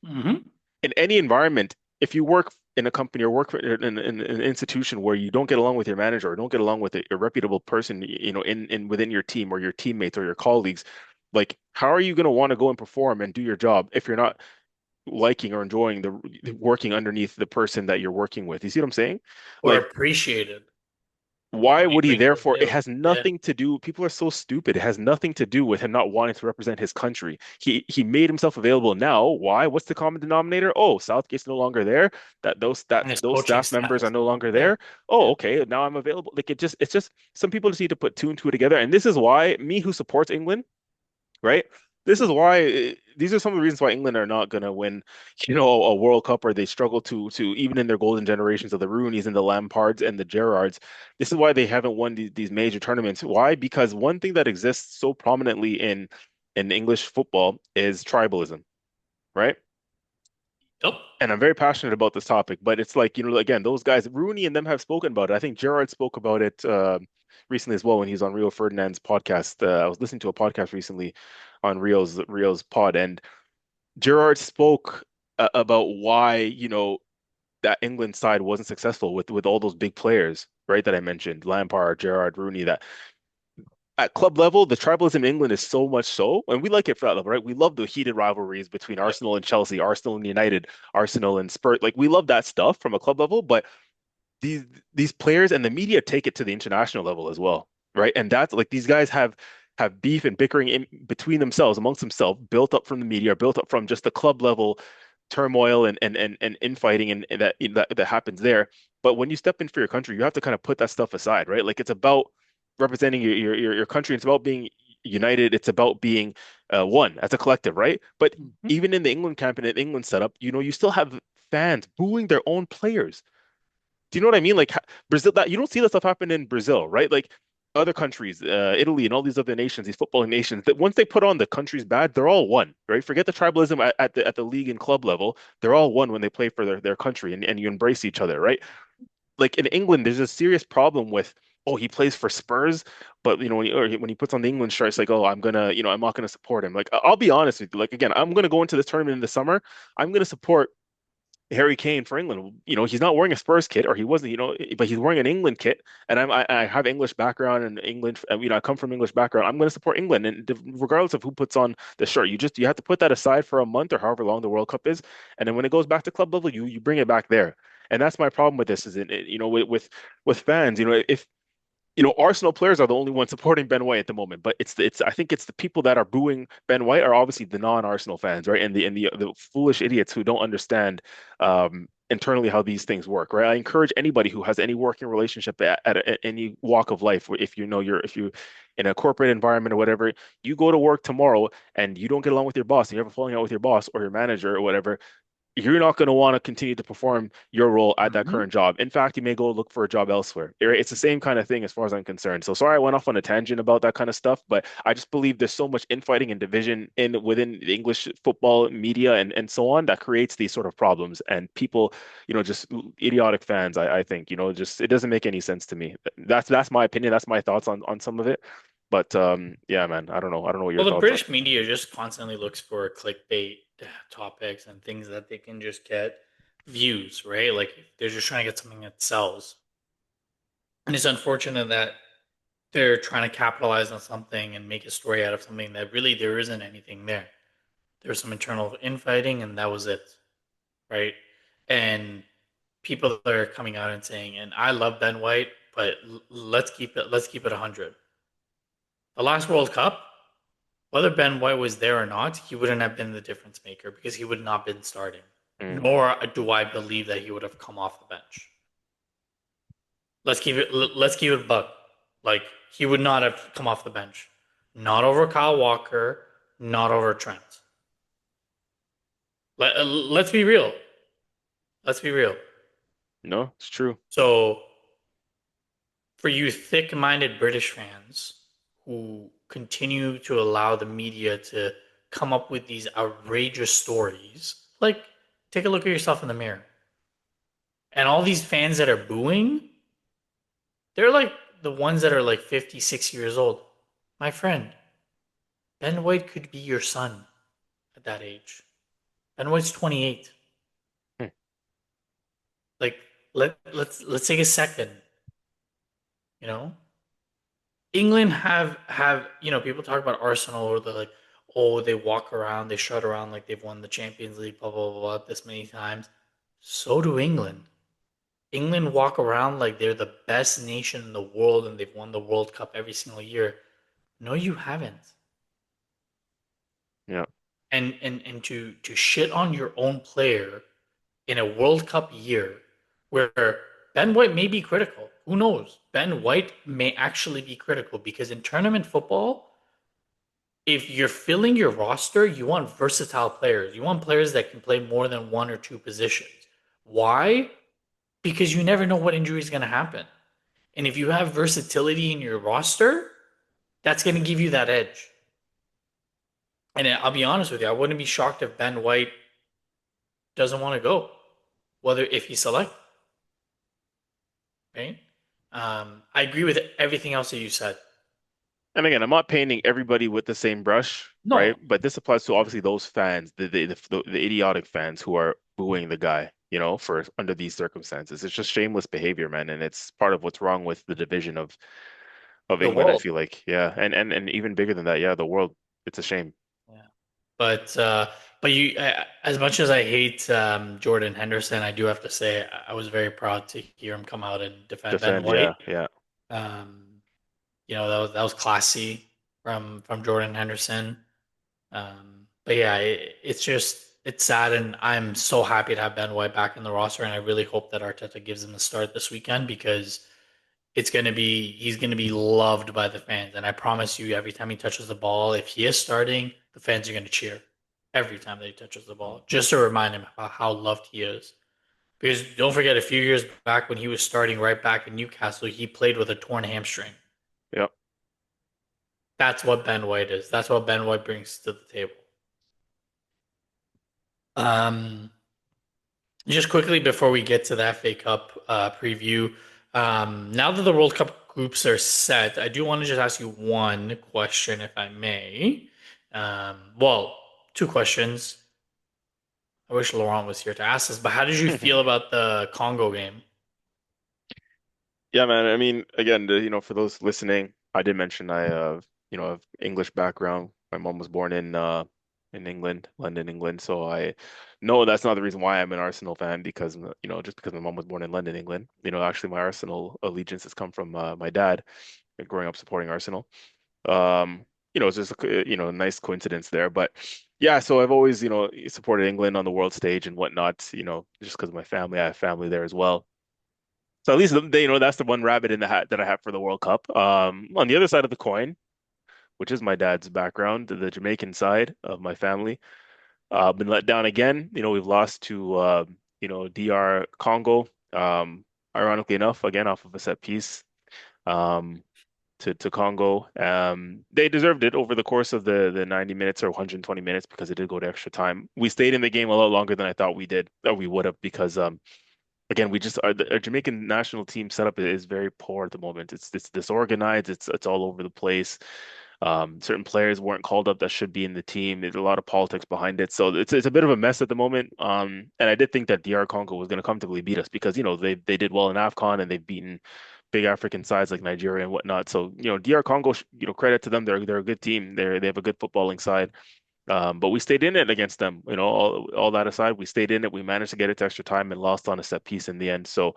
Hmm. in any environment, if you work in a company or work in an institution where you don't get along with your manager or don't get along with a reputable person, in within your team or your teammates or your colleagues, like how are you going to want to go and perform and do your job if you're not liking or enjoying the working underneath the person that you're working with? You see what I'm saying? Or Like appreciated why when you would he bring to the therefore? It field. has Yeah. nothing to do. People are so stupid. It has nothing to do with him not wanting to represent his country. He made himself available now. Why? What's the common denominator? Oh, Southgate's no longer there. And his Those coaching staff staff members are is no no longer longer there. there. Oh, Yeah. okay. Now I'm available. Like it's just some people just need to put two and two together. And this is why me who supports England, right? This is why these are some of the reasons why England are not going to win, a World Cup, or they struggle to even in their golden generations of the Rooneys and the Lampards and the Gerrards. This is why they haven't won these major tournaments. Why? Because one thing that exists so prominently in English football is tribalism, right? Yep. And I'm very passionate about this topic, but it's like, again, those guys, Rooney and them have spoken about it. I think Gerrard spoke about it recently as well when he's on Rio Ferdinand's podcast. I was listening to a podcast recently on Rio's pod, and Gerrard spoke about why, that England side wasn't successful with all those big players, right? That I mentioned, Lampard, Gerrard, Rooney, that at club level, the tribalism in England is so much so, and we like it for that level, right? We love the heated rivalries between Yep. Arsenal and Chelsea, Arsenal and United, Arsenal and Spurs. Like we love that stuff from a club level, but these these players and the media take it to the international level as well, right? And that's like these guys have beef and bickering in between themselves, amongst themselves, built up from the media, built up from just the club level turmoil and infighting and that happens there. But when you step in for your country, you have to kind of put that stuff aside, right? Like it's about representing your country. It's about being united. It's about being one as a collective, right? But Hmm. even in the England camp and in England setup, you still have fans booing their own players. Do you know what I mean? Like Brazil, that you don't see that stuff happen in Brazil, right? Like other countries, Italy and all these other nations, these footballing nations, that once they put on the country's badge, they're all one, right? Forget the tribalism at the league and club level. They're all one when they play for their country and you embrace each other, right? Like in England, there's a serious problem with, oh, he plays for Spurs, but when he puts on the England shirt, it's like, oh, I'm not gonna support him. Like I'll be honest with you, like again, I'm gonna go into this tournament in the summer. I'm gonna support Harry Kane for England. He's not wearing a Spurs kit, or he wasn't, but he's wearing an England kit. And I have English background and England, I come from English background. I'm going to support England, and regardless of who puts on the shirt, you have to put that aside for a month or however long the World Cup is, and then when it goes back to club level, you bring it back there. And that's my problem with this, is with fans, if Arsenal players are the only ones supporting Ben White at the moment, but I think it's the people that are booing Ben White are obviously the non-Arsenal fans, right? And the foolish idiots who don't understand internally how these things work, right? I encourage anybody who has any working relationship at any walk of life, if you in a corporate environment or whatever, you go to work tomorrow and you don't get along with your boss, and you have a falling out with your boss or your manager or whatever, you're not going to want to continue to perform your role at that Hmm. current job. In fact, you may go look for a job elsewhere. It's the same kind of thing as far as I'm concerned. So sorry I went off on a tangent about that kind of stuff, but I just believe there's so much infighting and division within the English football media and so on that creates these sort of problems. And people, just idiotic fans, I think, just it doesn't make any sense to me. That's my opinion. That's my thoughts on some of it. But yeah, man, I don't know. I don't know what your Well, the thoughts are. British media just constantly looks for clickbait topics and things that they can just get views, right? Like they're just trying to get something that sells. And it's unfortunate that they're trying to capitalize on something and make a story out of something that really there isn't anything there. There was some internal infighting, and that was it, right? And people are coming out and saying, and I love Ben White, but let's keep it 100. The last World Cup, whether Ben White was there or not, he wouldn't have been the difference maker because he would not have been starting. Mm, Nor do I believe that he would have come off the bench. Let's keep it a buck. Like he would not have come off the bench. Not over Kyle Walker, not over Trent. Let's be real. Let's be real. no, it's true. So for you thick-minded British fans who continue to allow the media to come up with these outrageous stories, like take a look at yourself in the mirror. And all these fans that are booing, they're like the ones that are like 56 years old. My friend, Ben White could be your son at that age. Ben White's 28. Hmm. Like let's take a second, you know? England have people talk about Arsenal or they're like, oh, they walk around, they strut around like they've won the Champions League, blah blah blah, blah this many times. So do England. England walk around like they're the best nation in the world and they've won the World Cup every single year. No, you haven't. Yeah. And to shit on your own player in a World Cup year where Ben White may be critical. Who knows? Ben White may actually be critical because in tournament football, if you're filling your roster, you want versatile players. You want players that can play more than one or two positions. Why? Because you never know what injury is going to happen. And if you have versatility in your roster, that's going to give you that edge. And I'll be honest with you, I wouldn't be shocked if Ben White doesn't want to go, whether if he's selected, right? I agree with everything else that you said. And again, I'm not painting everybody with the same brush, right? No, But this applies to obviously those fans, the idiotic fans who are booing the guy, for under these circumstances. It's just shameless behavior, man, and it's part of what's wrong with the division of the England, I world. feel like. Yeah, and even bigger than that, yeah, the world. It's a shame. Yeah. But as much as I hate Jordan Henderson, I do have to say I was very proud to hear him come out and defend Ben Defend, White. yeah, yeah, Um, that was classy from Jordan Henderson. But yeah, it's sad, and I'm so happy to have Ben White back in the roster, and I really hope that Arteta gives him a start this weekend because he's gonna be loved by the fans, and I promise you, every time he touches the ball, if he is starting, the fans are gonna cheer every time that he touches the ball, just to remind him how loved he is. Because don't forget, a few years back when he was starting right back in Newcastle, he played with a torn hamstring. yeah. That's what Ben White is. That's what Ben White brings to the table. Um, just quickly before we get to the FA Cup preview, now that the World Cup groups are set, I do want to just ask you one question, if I may. Well, two questions. I wish Laurent was here to ask this, but how did you feel about the Congo game? Yeah, man. I mean, again, for those listening, I did mention I have English background. My mom was born in England, London, England. So I know that's not the reason why I'm an Arsenal fan because just because my mom was born in London, England. Actually my Arsenal allegiance has come from my dad growing up supporting Arsenal. Um, it's just a nice coincidence there. But yeah, so I've always, supported England on the world stage and whatnot, just because of my family. I have family there as well. So at least that's the one rabbit in the hat that I have for the World Cup. On the other side of the coin, which is my dad's background, the Jamaican side of my family, been let down again. We've lost to DR Congo. Ironically enough, again off of a set piece. Um, to Congo. They deserved it over the course of the 90 minutes or 120 minutes because it did go to extra time. We stayed in the game a lot longer than I thought we did or we would have because again, we just our Jamaican national team setup is very poor at the moment. It's disorganized. It's all over the place. Certain players weren't called up that should be in the team. There's a lot of politics behind it, so it's a bit of a mess at the moment. And I did think that DR Congo was going to comfortably beat us because they did well in AFCON and they've beaten big African sides like Nigeria and whatnot. So DR Congo, credit to them. They're a good team. They have a good footballing side. But we stayed in it against them. All that aside, we stayed in it. We managed to get it to extra time and lost on a set piece in the end. So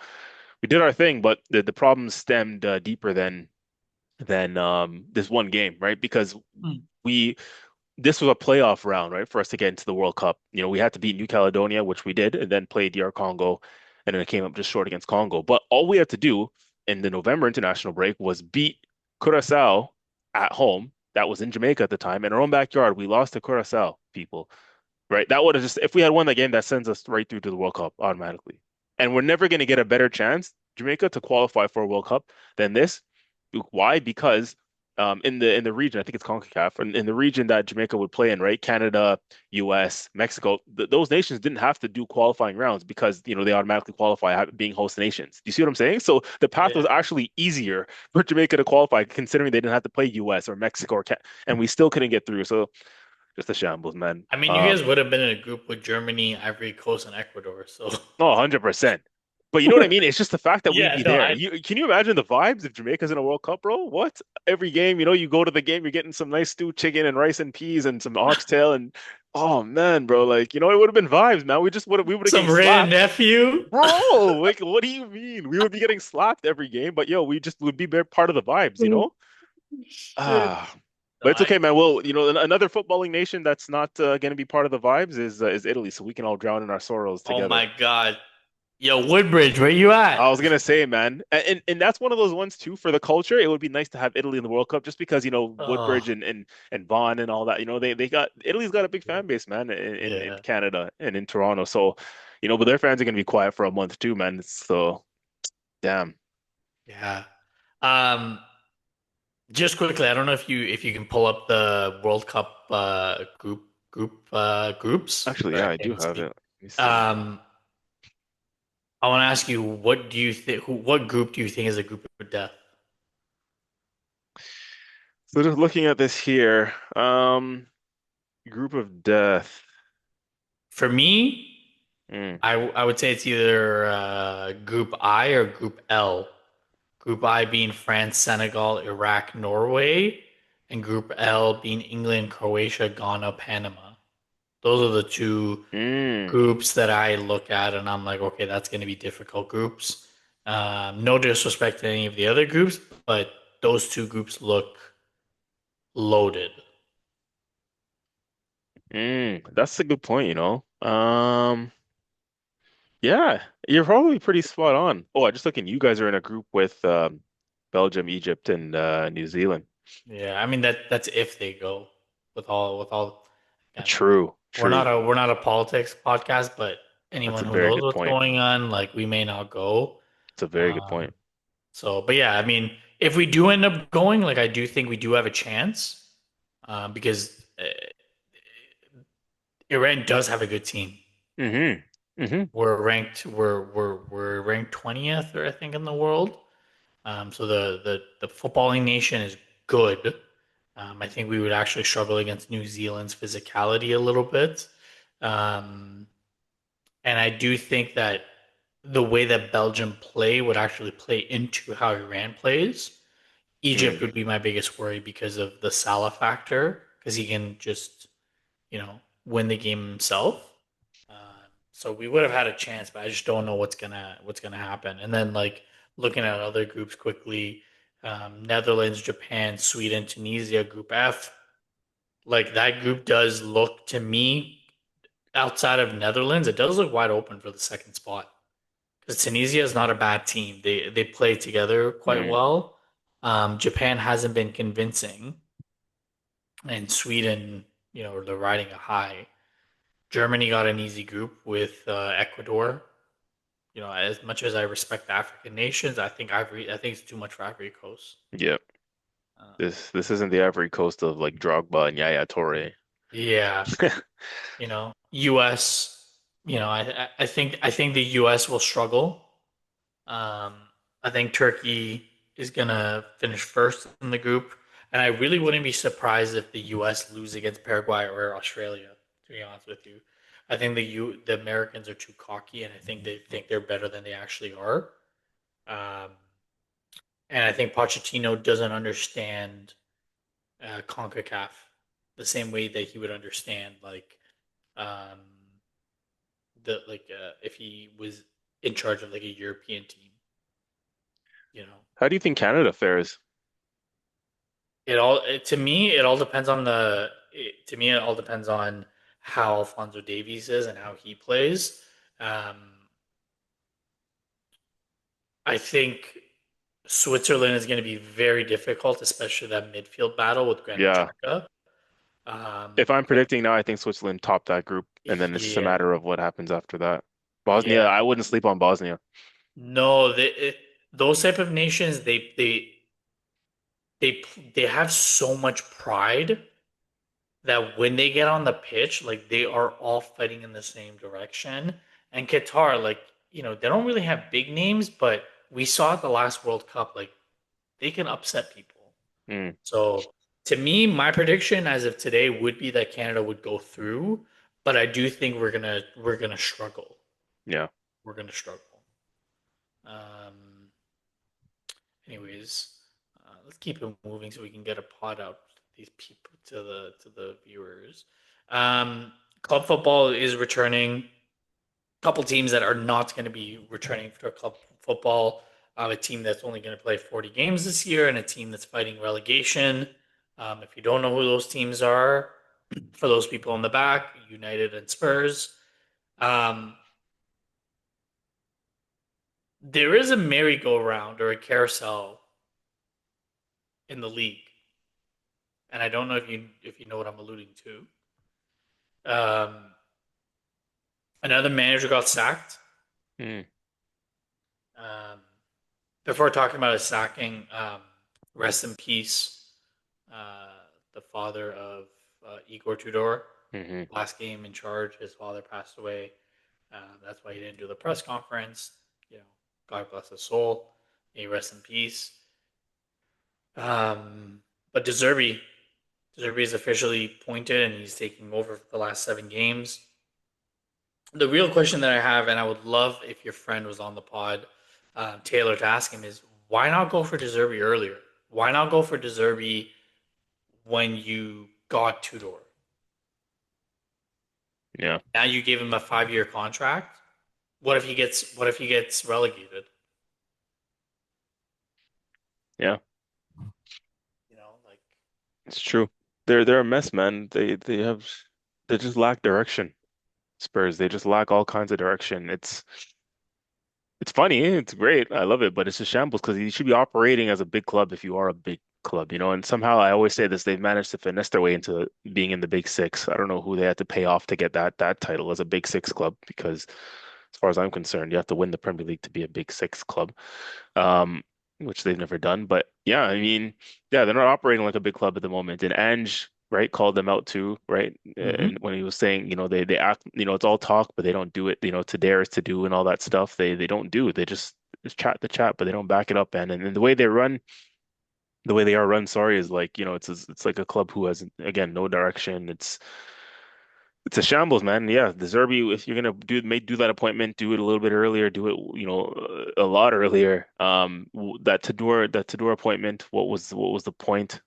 we did our thing, but the problems stemmed deeper than this one game, right? Because Hmm. we this was a playoff round, right, for us to get into the World Cup. We had to beat New Caledonia, which we did, and then play DR Congo, and then it came up just short against Congo. But all we had to do in the November international break was beat Curaçao at home. That was in Jamaica at the time, in our own backyard. We lost to Curaçao, people. Right? That would have just, if we had won the game, that sends us right through to the World Cup automatically. And we're never going to get a better chance, Jamaica, to qualify for a World Cup than this. Why? Because in the region, I think it's CONCACAF, and in the region that Jamaica would play in, right? Canada, US, Mexico, th those nations didn't have to do qualifying rounds because they automatically qualify being host nations. Do you see what I'm saying? So the path was Yeah. actually easier for Jamaica to qualify, considering they didn't have to play US or Mexico and we still couldn't get through. So just a shambles, man. I mean, you guys would have been in a group with Germany, Ivory Coast, and Ecuador. So Oh, 100%. But you know what I mean? It's just the fact that we'd yeah, be no, there. Can you imagine the vibes if Jamaica's in a World Cup, bro? What? Every game, you go to the game, you're getting some nice stewed chicken and rice and peas and some oxtail and oh man, bro, like, it would have been vibes, man. We would have getting some Ray and slapped. nephew. Bro, like what do you mean? We would be getting slapped every game, but yo, we just would be part of the vibes? Shit. Ah. No, But it's I. okay, man. Well, another footballing nation that's not going to be part of the vibes is Italy, so we can all drown in our sorrows Oh together. my God. Yo, Woodbridge, where you at? I was gonna say, man, and that's one of those ones too for the culture. It would be nice to have Italy in the World Cup just because Woodbridge Oh, and Vaughan and all that. They got Italy's got a big fan base, man, in yeah, Canada and in Toronto. So, but their fans are gonna be quiet for a month too, man. So, damn. yeah. Um, just quickly, I don't know if you can pull up the World Cup groups, Actually, or yeah, I I can't do even have speak. it. Let me see. Um, I want to ask you, what do you think? What group do you think is a group of death? So just looking at this here, group of death. For me, Mm, I would say it's either Group I or Group L. Group I being France, Senegal, Iraq, Norway, and Group L being England, Croatia, Ghana, Panama. Those are the two mm, groups that I look at, and I'm like, okay, that's going to be difficult groups. No disrespect to any of the other groups, but those two groups look loaded. That's a good point. Yeah, you're probably pretty spot on. Oh, I just looking, you guys are in a group with Belgium, Egypt, and New Zealand. Yeah, I mean that's if they go with all. Again, True, we're not true. a politics podcast, but That's anyone a who very knows good what's point. going on, like we may not go. It's a very good point. Um, so, but yeah, I mean, if we do end up going, like I do think we do have a chance, because Iran does have a good team. Mm-hmm. Mm-hmm. We're ranked 20th, or I think, in the world. So the footballing nation is good. I think we would actually struggle against New Zealand's physicality a little bit. Um, and I do think that the way that Belgium play would actually play into how Iran plays. Egypt Mm. would be my biggest worry because of the Salah factor, because he can just, win the game himself. Uh, so we would have had a chance, but I just don't know what's gonna happen. And then, like, looking at other groups quickly, Netherlands, Japan, Sweden, Tunisia, Group F. Like that group does look to me, outside of Netherlands, it does look wide open for the second spot. Because Tunisia is not a bad team. They play together quite Mm. well. Japan hasn't been convincing, and Sweden, they're riding a high. Germany got an easy group with Ecuador. As much as I respect the African nations, I think it's too much for Ivory Coast. Yeah. Uh, This isn't the Ivory Coast of like Drogba and Yaya Toure. yeah, U.S. I think the U.S. will struggle. Um, I think Turkey is gonna finish first in the group, and I really wouldn't be surprised if the U.S. lose against Paraguay or Australia. To be honest with you, I think the Americans are too cocky, and I think they think they're better than they actually are. Um, and I think Pochettino doesn't understand CONCACAF the same way that he would understand um, if he was in charge of like a European team, you know. How do you think Canada fares? To me it all depends on to me it all depends on how Alfonso Davies is and how he plays. Um, I think Switzerland is going to be very difficult, especially that midfield battle with Granit Yeah. Xhaka. If I'm But predicting now, I think Switzerland topped that group, and then it's just a yeah, matter of what happens after that. Bosnia, yeah, I wouldn't sleep on Bosnia. no, those type of nations they they have so much pride that when they get on the pitch, like they are all fighting in the same direction. And Qatar, like, they don't really have big names, but we saw at the last World Cup, like they can upset people. Mm, So to me, my prediction as of today would be that Canada would go through, but I do think we're gonna struggle. yeah. We're gonna struggle. Um, Anyways, let's keep it moving so we can get a pot out to these people to the viewers. Club football is returning. A couple teams that are not going to be returning for club football. A team that's only going to play 40 games this year, and a team that's fighting relegation. If you don't know who those teams are, for those people in the back, United and Spurs. Um, there is a merry-go-round or a carousel in the league, and I don't know if you know what I'm alluding to. Um, Another manager got sacked. Mm, Um, Before talking about his sacking, rest in peace, uh, the father of Igor Tudor. hmm Last game in charge, his father passed away. That's why he didn't do the press conference. You know, God bless his soul. May he rest in peace. Um, but Deserby is officially appointed, and he's taking over for the last 7 games. The real question that I have, and I would love if your friend was on the pod, Taylor, to ask him is why not go for Deserby earlier? Why not go for Deserby when you got Tudor? Yeah. Now you gave him a 5-year contract. What if he gets relegated? Yeah. Like It's true. They're a mess, man. They just lack direction. Spurs. They just lack all kinds of direction. It's funny. It's great. I love it, but it's a shambles because you should be operating as a big club if you are a big club, you know. And somehow I always say this, they've managed to finesse their way into being in the Big Six. I don't know who they had to pay off to get that title as a Big Six club because, as far as I'm concerned, you have to win the Premier League to be a Big Six club, um, which they've never done. But yeah, I mean, yeah, they're not operating like a big club at the moment. And Ange, right, called them out too, right? And hmm when he was saying, they act, it's all talk, but they don't do it. To dare is to do and all that stuff. They don't do. They just chat the chat, but they don't back it up. And the way they run, the way they are run, sorry, is like, it's like a club who has again no direction. It's a shambles, man. Yeah, the Zerbi, if you're gonna do that appointment, do it a little bit earlier, do it, a lot earlier. That Tador appointment, what was the point?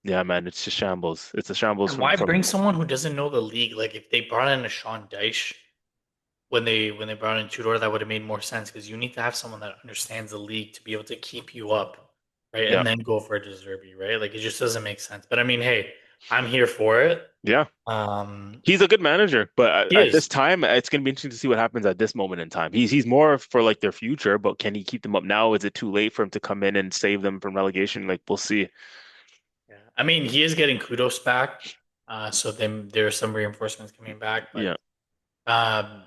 Yeah, man, it's just shambles. It's a shambles And from why from bring someone who doesn't know the league? Like if they brought in a Sean Dyche when they brought in Tudor, that would have made more sense because you need to have someone that understands the league to be able to keep you up, right? yeah, And then go for a Deserby, right? Like it just doesn't make sense. But I mean, hey, I'm here for it. yeah. Um, He's a good manager, but he at this is. time, it's gonna be interesting to see what happens at this moment in time. He's more for like their future, but can he keep them up now? Is it too late for him to come in and save them from relegation? Like we'll see. Yeah. I mean, he is getting kudos back. So then there are some reinforcements coming back, but Yeah. um,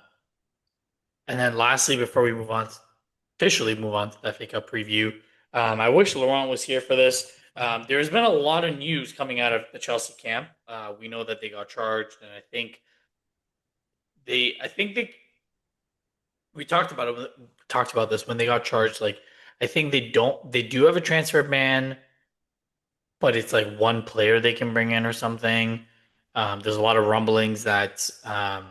and then lastly, before we officially move on to the FA Cup preview, I wish Laurent was here for this. There's been a lot of news coming out of the Chelsea camp. We know that they got charged, and I think they we talked about it talked about this when they got charged. Like, I think they do have a transfer ban, but it's like one player they can bring in or something. There's a lot of rumblings that Liam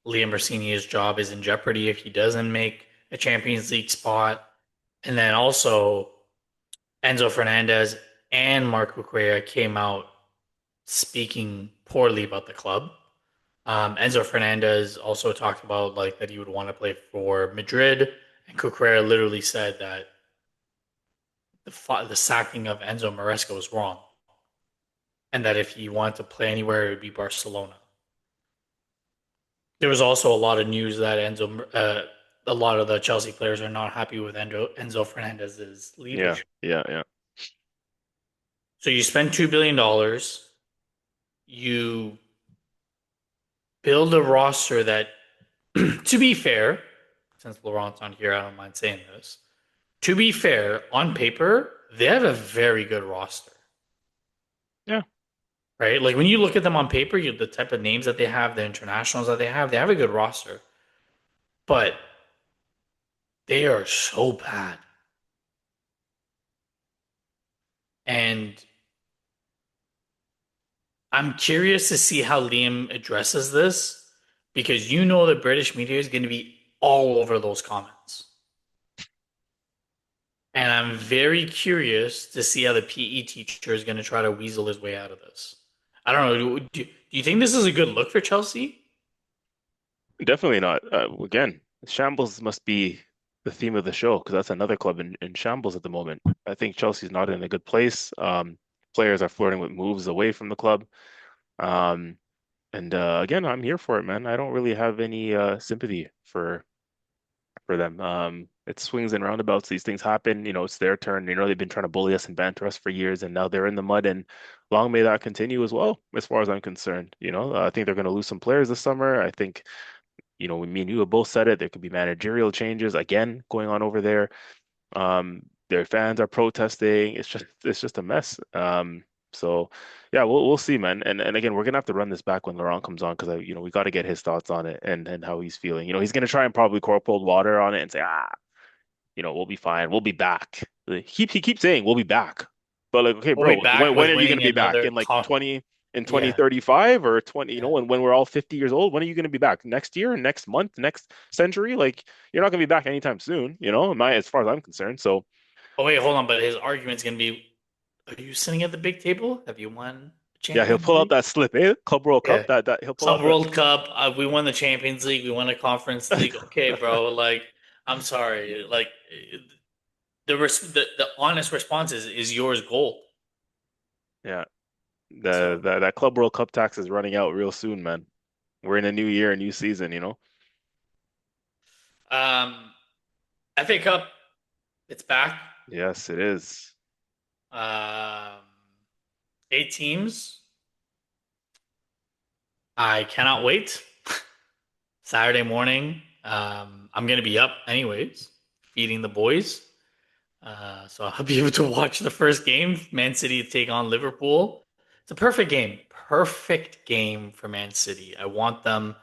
Rossini's job is in jeopardy if he doesn't make a Champions League spot. And then also Enzo Fernandez and Marco Correa came out speaking poorly about the club. Enzo Fernandez also talked about like that he would want to play for Madrid, and Cucurella literally said that the sacking of Enzo Maresca was wrong, and that if he wanted to play anywhere, it would be Barcelona. There was also a lot of news that a lot of the Chelsea players are not happy with Enzo Fernandez's Yeah, leadership. yeah, yeah. So you spend $2 billion, you build a roster that, to be fair, since Laurent's on here, I don't mind saying this. To be fair, on paper, they have a very good roster, Yeah, right? Like when you look at them on paper, the type of names that they have, the internationals that they have a good roster, but they are so bad. And I'm curious to see how Liam addresses this because you know the British media is going to be all over those comments. And I'm very curious to see how the PE teacher is going to try to weasel his way out of this. I don't know. Do you think this is a good look for Chelsea? definitely not. Again, shambles must be the theme of the show because that's another club in shambles at the moment. I think Chelsea's not in a good place. Players are flirting with moves away from the club. Um, and again, I'm here for it, man. I don't really have any sympathy for them. It swings and roundabouts. These things happen. It's their turn. They've been trying to bully us and banter us for years, and now they're in the mud. And long may that continue as well, as far as I'm concerned. I think they're going to lose some players this summer. I think, me and you have both said it. There could be managerial changes again going on over there. Their fans are protesting. It's just a mess. So yeah, we'll see, man. And again, we're gonna have to run this back when Laurent comes on because we got to get his thoughts on it and how he's feeling. He's gonna try and probably pour cold water on it and say, we'll be fine. We'll be back. He keeps saying we'll be back. But like, okay, We'll be bro, back when with are you gonna winning be back? another In like comp. 20 in Yeah, 2035 or 20, yeah. when we're all 50 years old, when are you gonna be back? Next year, next month, next century? Like you're not gonna be back anytime soon, as far as I'm concerned. So Oh wait, hold on. But his argument's gonna be: Are you sitting at the big table? Have you won yeah, he'll Champions pull out League? that slip, eh? Club World Cup. Yeah. That he'll pull Club out the World Cup. We won the Champions League. We won a Conference League. Okay, bro. Like, I'm sorry. Like, the honest response is yours gold. yeah. So, That Club World Cup tax is running out real soon, man. We're in a new year, a new season. um, FA Cup, it's back. Yes, it is. Um, 8 teams. I cannot wait. Saturday morning. I'm gonna be up anyways, feeding the boys. So I'll be able to watch the first game, Man City take on Liverpool. It's a perfect game. Perfect game for Man City. I want them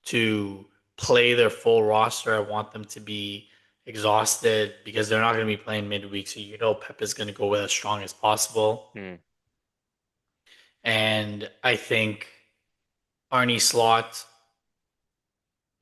to play their full roster. I want them to be exhausted because they're not going to be playing midweek. So Pep is going to go with as strong as possible. Hmm. And I think Arnie Slot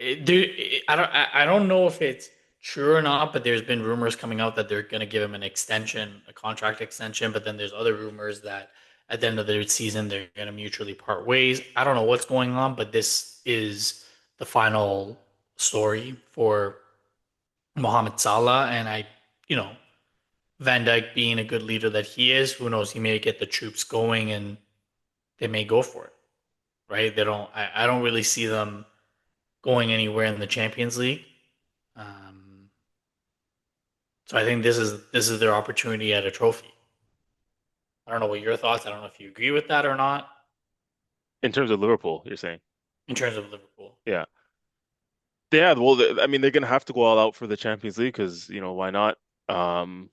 I don't know if it's true or not, but there's been rumors coming out that they're going to give him an extension, a contract extension. But then there's other rumors that at the end of the season they're going to mutually part ways. I don't know what's going on, but this is the final story for Mohamed Salah, and you know, Van Dijk being a good leader that he is, who knows? He may get the troops going, and they may go for it. Right? They don't. I don't really see them going anywhere in the Champions League. Um, so I think this is their opportunity at a trophy. I don't know what your thoughts. I don't know if you agree with that or not In terms of Liverpool, you're saying? in terms of Liverpool. Yeah. Yeah, well, I mean, they're gonna have to go all out for the Champions League because, why not? Um,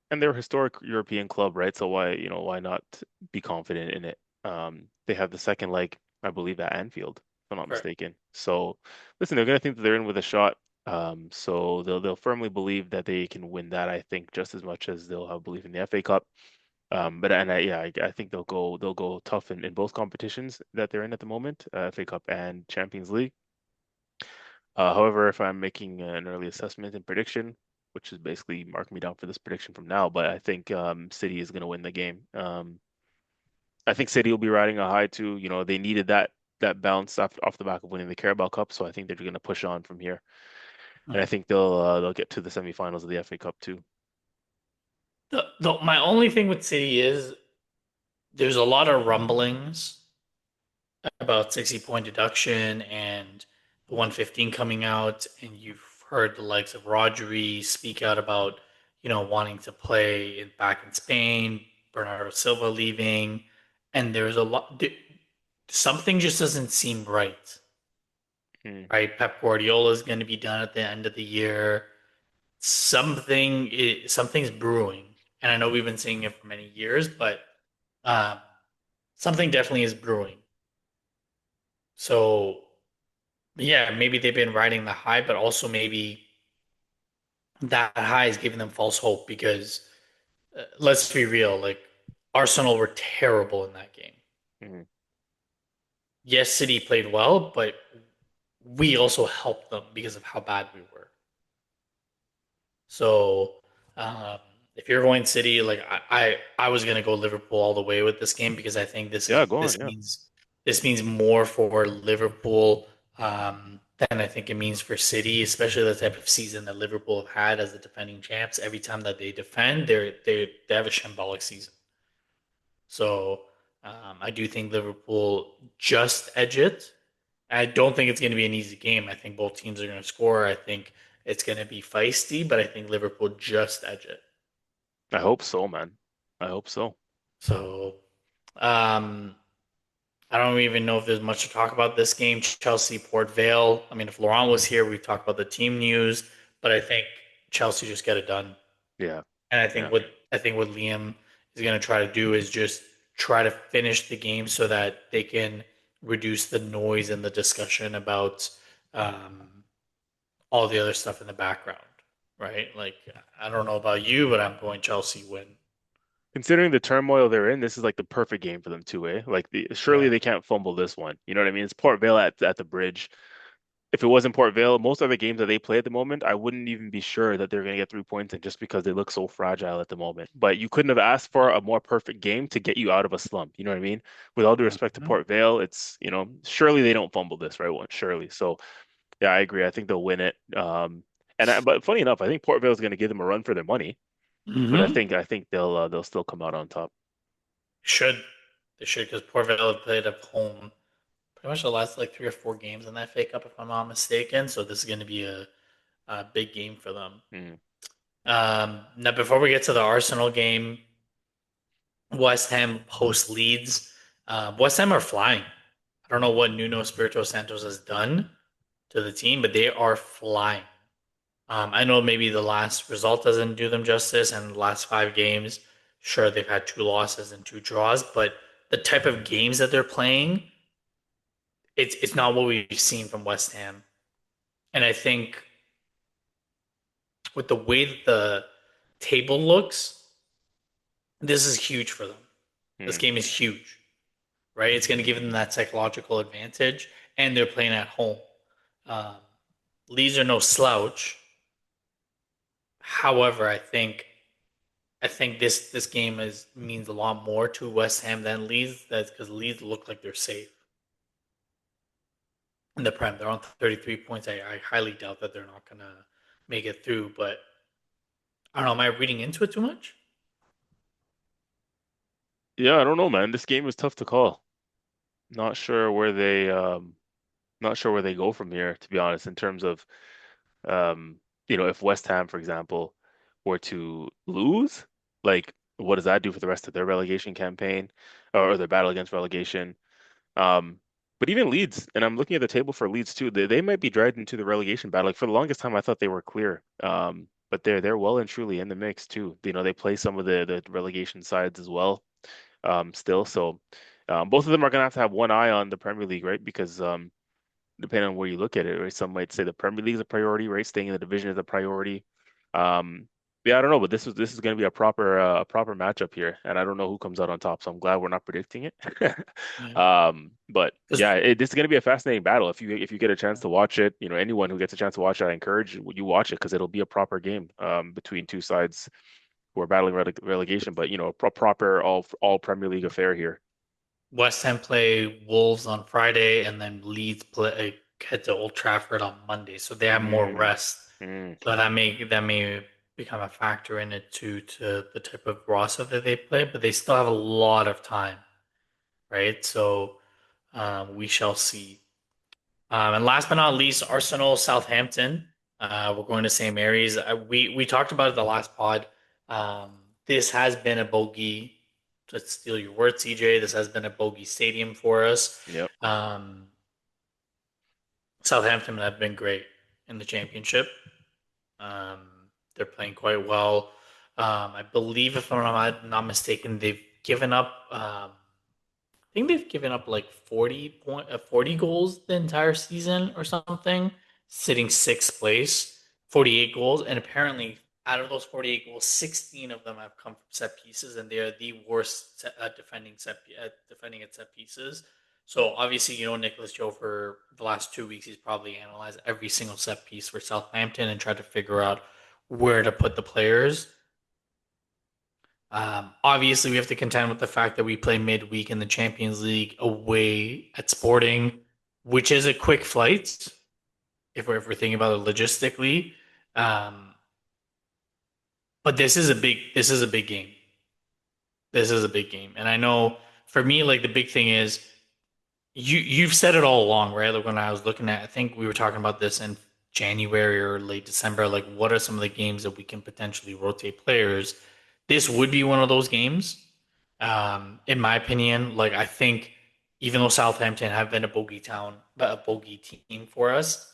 and they're a historic European club, right? So why not be confident in it? They have the second leg, I believe, at Anfield, if I'm not Correct. mistaken. So, listen, they're gonna think that they're in with a shot. So they'll firmly believe that they can win that, I think, just as much as they'll have belief in the FA Cup. But and I, yeah, I think they'll go tough in both competitions that they're in at the moment, FA Cup and Champions League. However, if I'm making an early assessment and prediction, which is basically mark me down for this prediction from now, but I think City is going to win the game. I think City will be riding a high too. You know, they needed that bounce off the back of winning the Carabao Cup, so I think they're going to push on from here, and I Mhm. think they'll get to the semifinals of the FA Cup too. My only thing with City is there's a lot of rumblings about 60-point deduction and the 115 coming out, and you've heard the likes of Rodri speak out about, wanting to play back in Spain, Bernardo Silva leaving, and there's a lot. Something just doesn't seem right. Mm, Right? Pep Guardiola is going to be done at the end of the year. Something's brewing, and I know we've been seeing it for many years, but um, something definitely is brewing. So yeah, maybe they've been riding the high, but also maybe that high is giving them false hope because let's be real, like Arsenal were terrible in that game. mm. Yes, City played well, but we also helped them because of how bad we were. So um, if you're going City, like I was gonna go Liverpool all the way with this game because I think Yeah, go on. this Yeah. means more for Liverpool than I think it means for City, especially the type of season that Liverpool have had as the defending champs. Every time that they defend, they have a shambolic season. So I do think Liverpool just edge it. I don't think it's going to be an easy game. I think both teams are going to score. I think it's going to be feisty, but I think Liverpool just edge it. I hope so, man. I hope so. So um, I don't even know if there's much to talk about this game. Chelsea, Port Vale. I mean, if Laurent was here, we'd talk about the team news, but I think Chelsea just get it done. Yeah. And Yeah. I think what Liam is going to try to do is just try to finish the game so that they can reduce the noise and the discussion about um, all the other stuff in the background, right? Like I don't know about you, but I'm going Chelsea win. Considering the turmoil they're in, this is like the perfect game for them too, eh? Surely Yeah. they can't fumble this one. You know what I mean? It's Port Vale at the bridge. If it wasn't Port Vale, most other games that they play at the moment, I wouldn't even be sure that they're going to get 3 points in just because they look so fragile at the moment. But you couldn't have asked for a more perfect game to get you out of a slump. You know what I mean? With all due respect to Mhm. Port Vale, surely they don't fumble this, right one, surely. So yeah, I agree. I think they'll win it. But funny enough, I think Port Vale is going to give them a run for their money. But I Mm-hmm. think I think they'll still come out on top. Should they should because Port Vale have played at home pretty much the last like 3 or 4 games in that fake up, if I'm not mistaken. So this is going to be a big game for them. Mm, Now, before we get to the Arsenal game, West Ham host Leeds. West Ham are flying. I don't know what Nuno Espirito Santos has done to the team, but they are flying. I know maybe the last result doesn't do them justice, and the last 5 games, sure, they've had 2 losses and 2 draws, but the type of games that they're playing, it's not what we've seen from West Ham. And I think with the way that the table looks, this is huge for them. This mm. game is huge, right? It's going to give them that psychological advantage, and they're playing at home. Um, Leeds are no slouch. However, I think this game is means a lot more to West Ham than Leeds. That's because Leeds look like they're safe in the Prem. They're on 33 points. I highly doubt that they're not gonna make it through. But I don't know. Am I reading into it too much? Yeah, I don't know, man. This game is tough to call. Not sure where they go from here, to be honest, in terms of if West Ham, for example, were to lose, like what does that do for the rest of their relegation campaign or their battle against relegation? Um, but even Leeds, and I'm looking at the table for Leeds too, they might be dragged into the relegation battle. Like for the longest time, I thought they were clear. But they're well and truly in the mix too. You know, they play some of the relegation sides as well, still. So both of them are gonna have to have one eye on the Premier League, right? Because depending on where you look at it, right? Some might say the Premier League is a priority, right? Staying in the division is a priority. Um, yeah, I don't know, but this is going to be a proper matchup here, and I don't know who comes out on top. So I'm glad we're not predicting it. Yeah. But Because yeah, this is going to be a fascinating battle. If you get a chance to watch it, anyone who gets a chance to watch it, I encourage you watch it because it'll be a proper game between two sides who are battling relegation, but a proper all Premier League affair here. West Ham play Wolves on Friday, and then Leeds play head to Old Trafford on Monday, so they have more Mm, rest. mm, So that may become a factor in it too, to the type of roster that they play, but they still have a lot of time, right? So we shall see. And last but not least, Arsenal, Southampton. We're going to St. Mary's. We talked about it the last pod. Um, this has been a bogey. To steal your word, CJ, this has been a bogey stadium for us. yep. Um, Southampton have been great in the championship. Um, they're playing quite well. I believe, if I'm not mistaken, they've given up. I think they've given up like 40 goals the entire season or something, sitting sixth place, 48 goals, and apparently out of those 48 goals, 16 of them have come from set pieces, and they are the worst at defending at set pieces. So obviously, Nicholas Joe for the last 2 weeks, he's probably analyzed every single set piece for Southampton and tried to figure out where to put the players. Obviously, we have to contend with the fact that we play midweek in the Champions League away at Sporting, which is a quick flight if we're thinking about it logistically. Um, but this is a big game. This is a big game, and I know for me, like the big thing is you've said it all along, right? Like when I was looking at, I think we were talking about this in January or late December. Like, what are some of the games that we can potentially rotate players? This would be one of those games, in my opinion. Like, I think even though Southampton have been a bogey team for us,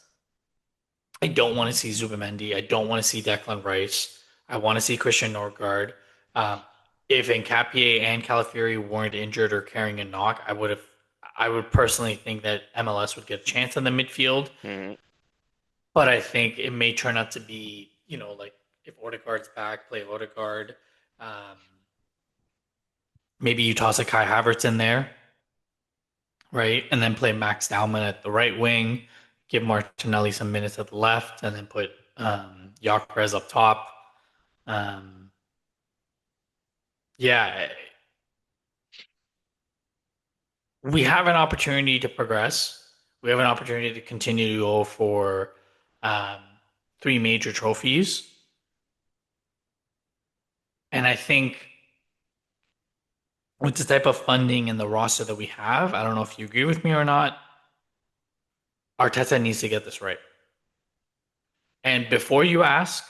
I don't want to see Zubamendi. I don't want to see Declan Rice. I want to see Christian Nordgaard. Um, if Nkapie and Calafiori weren't injured or carrying a knock, I would personally think that MLS would get a chance in the midfield. Hmm. But I think it may turn out to be, like if Odegaard's back, play Odegaard. Um, maybe you toss a Kai Havertz in there, right? And then play Max Dowman at the right wing, give Martinelli some minutes at the left, and then put Gyökeres up top. Um, yeah, we have an opportunity to progress. We have an opportunity to continue to go for um, three major trophies. And I think with the type of funding and the roster that we have, I don't know if you agree with me or not, Arteta needs to get this right. And before you ask,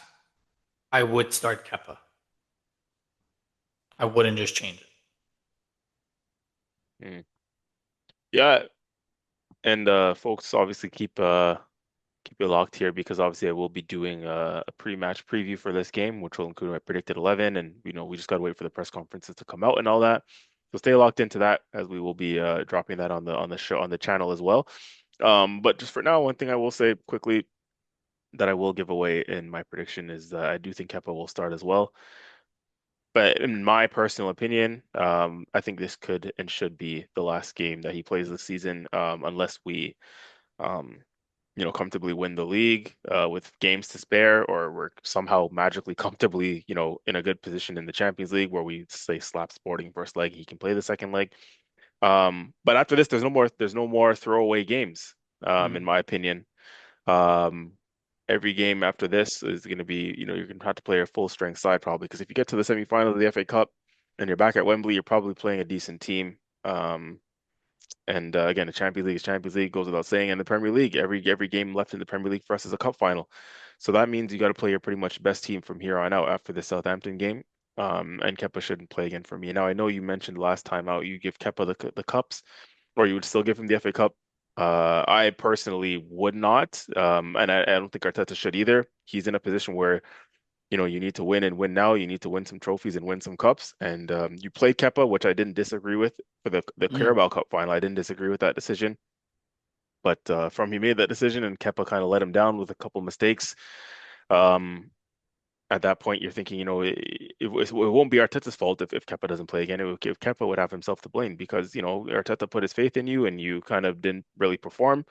I would start Kepa. I wouldn't just change it. Mm. Yeah, and folks, obviously keep it locked here because obviously I will be doing a pre-match preview for this game, which will include my predicted 11, and we just got to wait for the press conferences to come out and all that. So stay locked into that as we will be dropping that on the show on the channel as well. But just for now, one thing I will say quickly that I will give away in my prediction is that I do think Kepa will start as well. But in my personal opinion, I think this could and should be the last game that he plays this season, unless we um, comfortably win the league with games to spare, or we're somehow magically comfortably, in a good position in the Champions League where we say slap Sporting first leg, he can play the second leg. But after this, there's no more throwaway games, in Mm. my opinion. Um, every game after this is going to be, you're going to have to play a full strength side probably because if you get to the semifinals of the FA Cup and you're back at Wembley, you're probably playing a decent team. And again, the Champions League is Champions League, goes without saying. And the Premier League, every game left in the Premier League for us is a cup final. So that means you got to play your pretty much best team from here on out after the Southampton game. And Kepa shouldn't play again for me. Now I know you mentioned last time out you give Kepa the cups, or you would still give him the FA Cup. I personally would not, and I don't think Arteta should either. He's in a position where you need to win and win now. You need to win some trophies and win some cups. And you played Kepa, which I didn't disagree with for the Mm. Carabao Cup final. I didn't disagree with that decision. But from he made that decision and Kepa kind of let him down with a couple mistakes. Um, at that point, you're thinking, it won't be Arteta's fault if Kepa doesn't play again. If Kepa would have himself to blame because, Arteta put his faith in you and you kind of didn't really perform.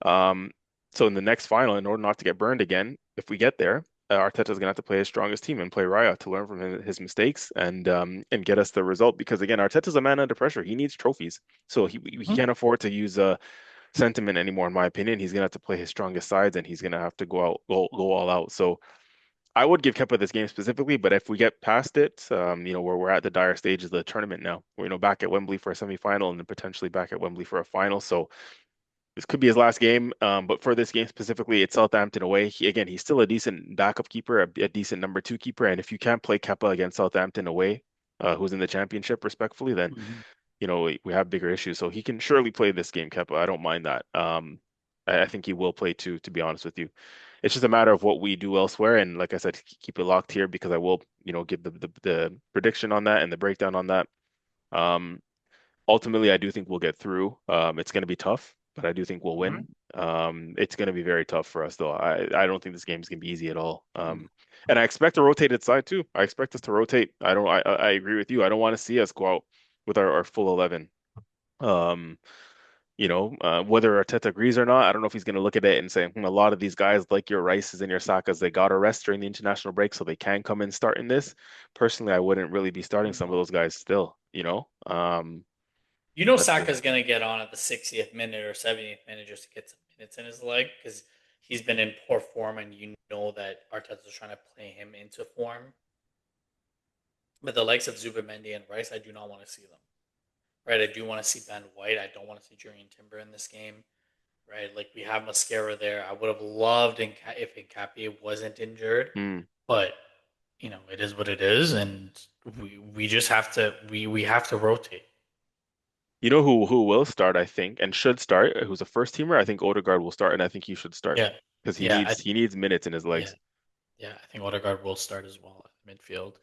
Um, so in the next final, in order not to get burned again, if we get there, Arteta's gonna have to play his strongest team and play Raya to learn from his mistakes and get us the result. Because again, Arteta's a man under pressure. He needs trophies, so he Mhm. can't afford to use sentiment anymore. In my opinion, he's gonna have to play his strongest sides and he's gonna have to go all out. So I would give Kepa this game specifically, but if we get past it, where we're at the dire stage of the tournament now, we're back at Wembley for a semifinal and then potentially back at Wembley for a final. So this could be his last game, but for this game specifically, it's Southampton away. He's still a decent backup keeper, a decent number two keeper. And if you can't play Kepa against Southampton away, who's in the championship, respectfully, then Mhm. we have bigger issues. So he can surely play this game, Kepa. I don't mind that. I think he will play too, to be honest with you. It's just a matter of what we do elsewhere. And like I said, keep it locked here because I will, give the prediction on that and the breakdown on that. Um, Ultimately, I do think we'll get through. It's going to be tough, but I do think we'll Mhm. win. It's going to be very tough for us, though. I don't think this game is going to be easy at all. And I expect a rotated side too. I expect us to rotate. I don't. I agree with you. I don't want to see us go out with our full 11. Um, whether Arteta agrees or not, I don't know if he's going to look at it and say, a lot of these guys, like your Rices and your Sakas, they got a rest during the international break, so they can come and start in this. Personally, I wouldn't really be starting some of those guys still, You know but Saka's gonna get on at the 60th minute or 70th minute just to get some minutes in his leg because he's been in poor form, and you know that Arteta's trying to play him into form. But the likes of Zubimendi and Rice, I do not want to see them. Right, I do want to see Ben White. I don't want to see Julian Timber in this game. Right, like we have Mascara there. I would have loved if Nkapie wasn't injured, mm. but it is what it is, and we just have to we have to rotate. You know who will start, I think, and should start, who's a first teamer? I think Odegaard will start, and I think he should start Yeah, because he yeah, needs he needs minutes in his yeah. legs. Yeah, I think Odegaard will start as well at midfield.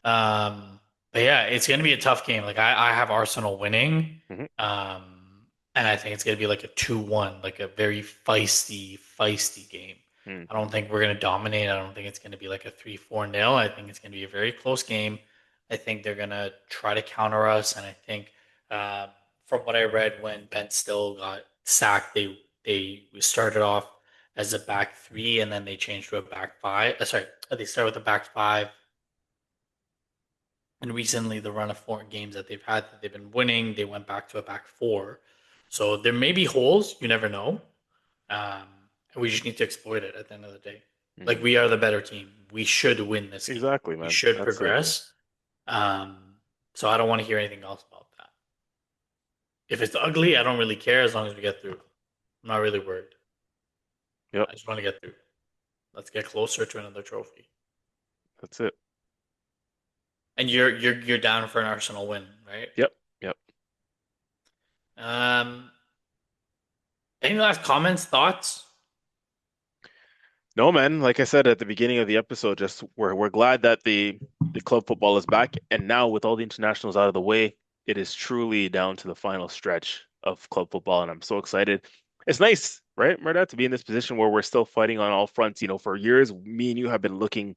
Um, but yeah, it's going to be a tough game. Like I have Arsenal winning, Hmm. and I think it's going to be like a 2-1, like a very feisty game. Mm. I don't think we're going to dominate. I don't think it's going to be like a 3-4 nil. I think it's going to be a very close game. I think they're going to try to counter us, and I think um, from what I read when Ben Still got sacked, they started off as a back three, and then they changed to a back five. Sorry, they started with a back five, and recently, the run of four games that they've had that they've been winning, they went back to a back four. So there may be holes. You never know. Um, and we just need to exploit it at the end of the day. Like Mm. we are the better team. We should win this game. Exactly, We man. should That's it. progress. Um, so I don't want to hear anything else about that. If it's ugly, I don't really care as long as we get through. I'm not really worried. Yep, I just want to get through. Let's get closer to another trophy. that's it. And you're down for an Arsenal win, right? Yep, yep. Um, any last comments, thoughts? No, man. Like I said at the beginning of the episode, just we're glad that the club football is back, and now with all the internationals out of the way, it is truly down to the final stretch of club football, and I'm so excited. It's nice, right, Murda, to be in this position where we're still fighting on all fronts. For years, me and you have been looking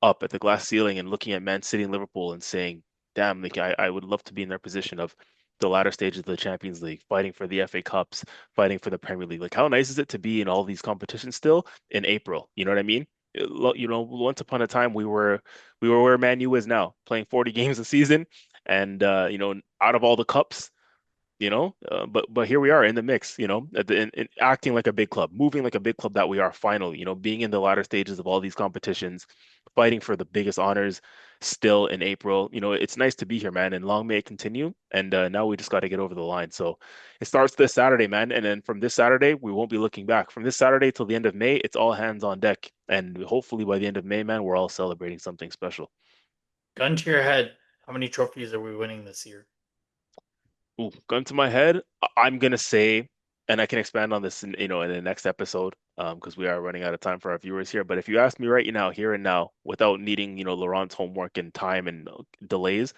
up at the glass ceiling and looking at Man City and Liverpool and saying, damn, like I would love to be in their position of the latter stages of the Champions League, fighting for the FA Cups, fighting for the Premier League. Like, how nice is it to be in all these competitions still in April? You know what I mean? Once upon a time we were where Man U is now, playing 40 games a season, and out of all the cups, but here we are in the mix, acting like a big club, moving like a big club that we are finally, being in the latter stages of all these competitions, fighting for the biggest honors still in April. It's nice to be here, man, and long may it continue. And now we just got to get over the line. So it starts this Saturday, man. And then from this Saturday, we won't be looking back. From this Saturday till the end of May, it's all hands on deck. And hopefully by the end of May, man, we're all celebrating something special. Gun to your head. How many trophies are we winning this year? Ooh, gun to my head, I'm gonna say, and I can expand on this in the next episode, because we are running out of time for our viewers here. But if you ask me right now, here and now, without needing, Laurent's homework and time and delays,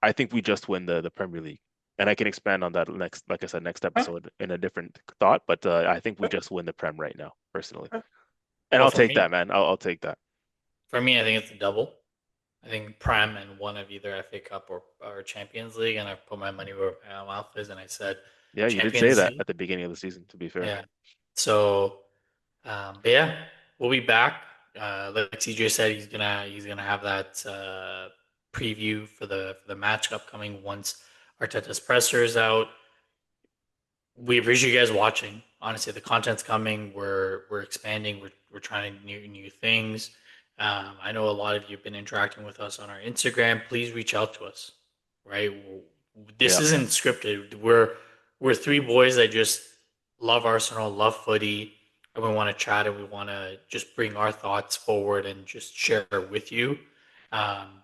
I think we just win the Premier League. and I can expand on that next, like I said, next Okay, episode in a different thought. But I think we okay, just win the Prem right now, personally, okay. and Well, I'll take that, man. I'll take that. for me, I think it's a double. I think Prem and one of either FA Cup or Champions League, and I put my money where my mouth is, and I said Yeah, you did say Champions that League. at the beginning of the season, to be fair. Yeah. So, but yeah, we'll be back. Like TJ said, he's gonna have that preview for the match upcoming once Arteta's presser is out. We appreciate you guys watching. Honestly, the content's coming. We're expanding. We're trying new things. I know a lot of you have been interacting with us on our Instagram. Please reach out to us. Right, this Yeah, isn't scripted. We're three boys that just love Arsenal, love footy, and we want to chat and we want to just bring our thoughts forward and just share with you.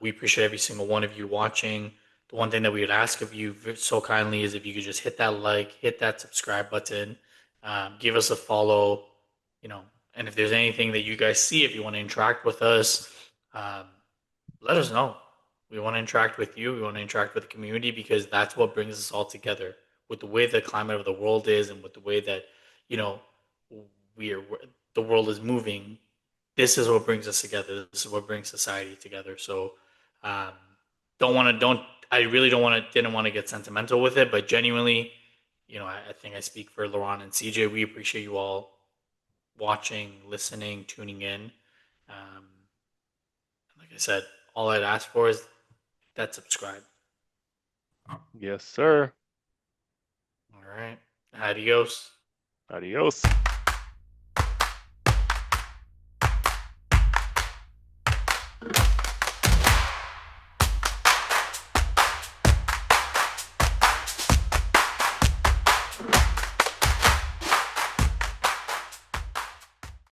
We appreciate every single one of you watching. The one thing that we would ask of you so kindly is if you could just hit that like, hit that subscribe button, give us a follow, you know, and if there's anything that you guys see, if you want to interact with us, um, let us know. We want to interact with you. We want to interact with the community because that's what brings us all together. With the way the climate of the world is, and with the way that you know we are, the world is moving. This is what brings us together. This is what brings society together. So, um, don't want to don't. I really don't want to. Didn't want to get sentimental with it, but genuinely, I think I speak for Laurent and CJ. We appreciate you all watching, listening, tuning in. Um, like I said, all I'd ask for is that subscribe. yes, sir. All right. Adios. Adios.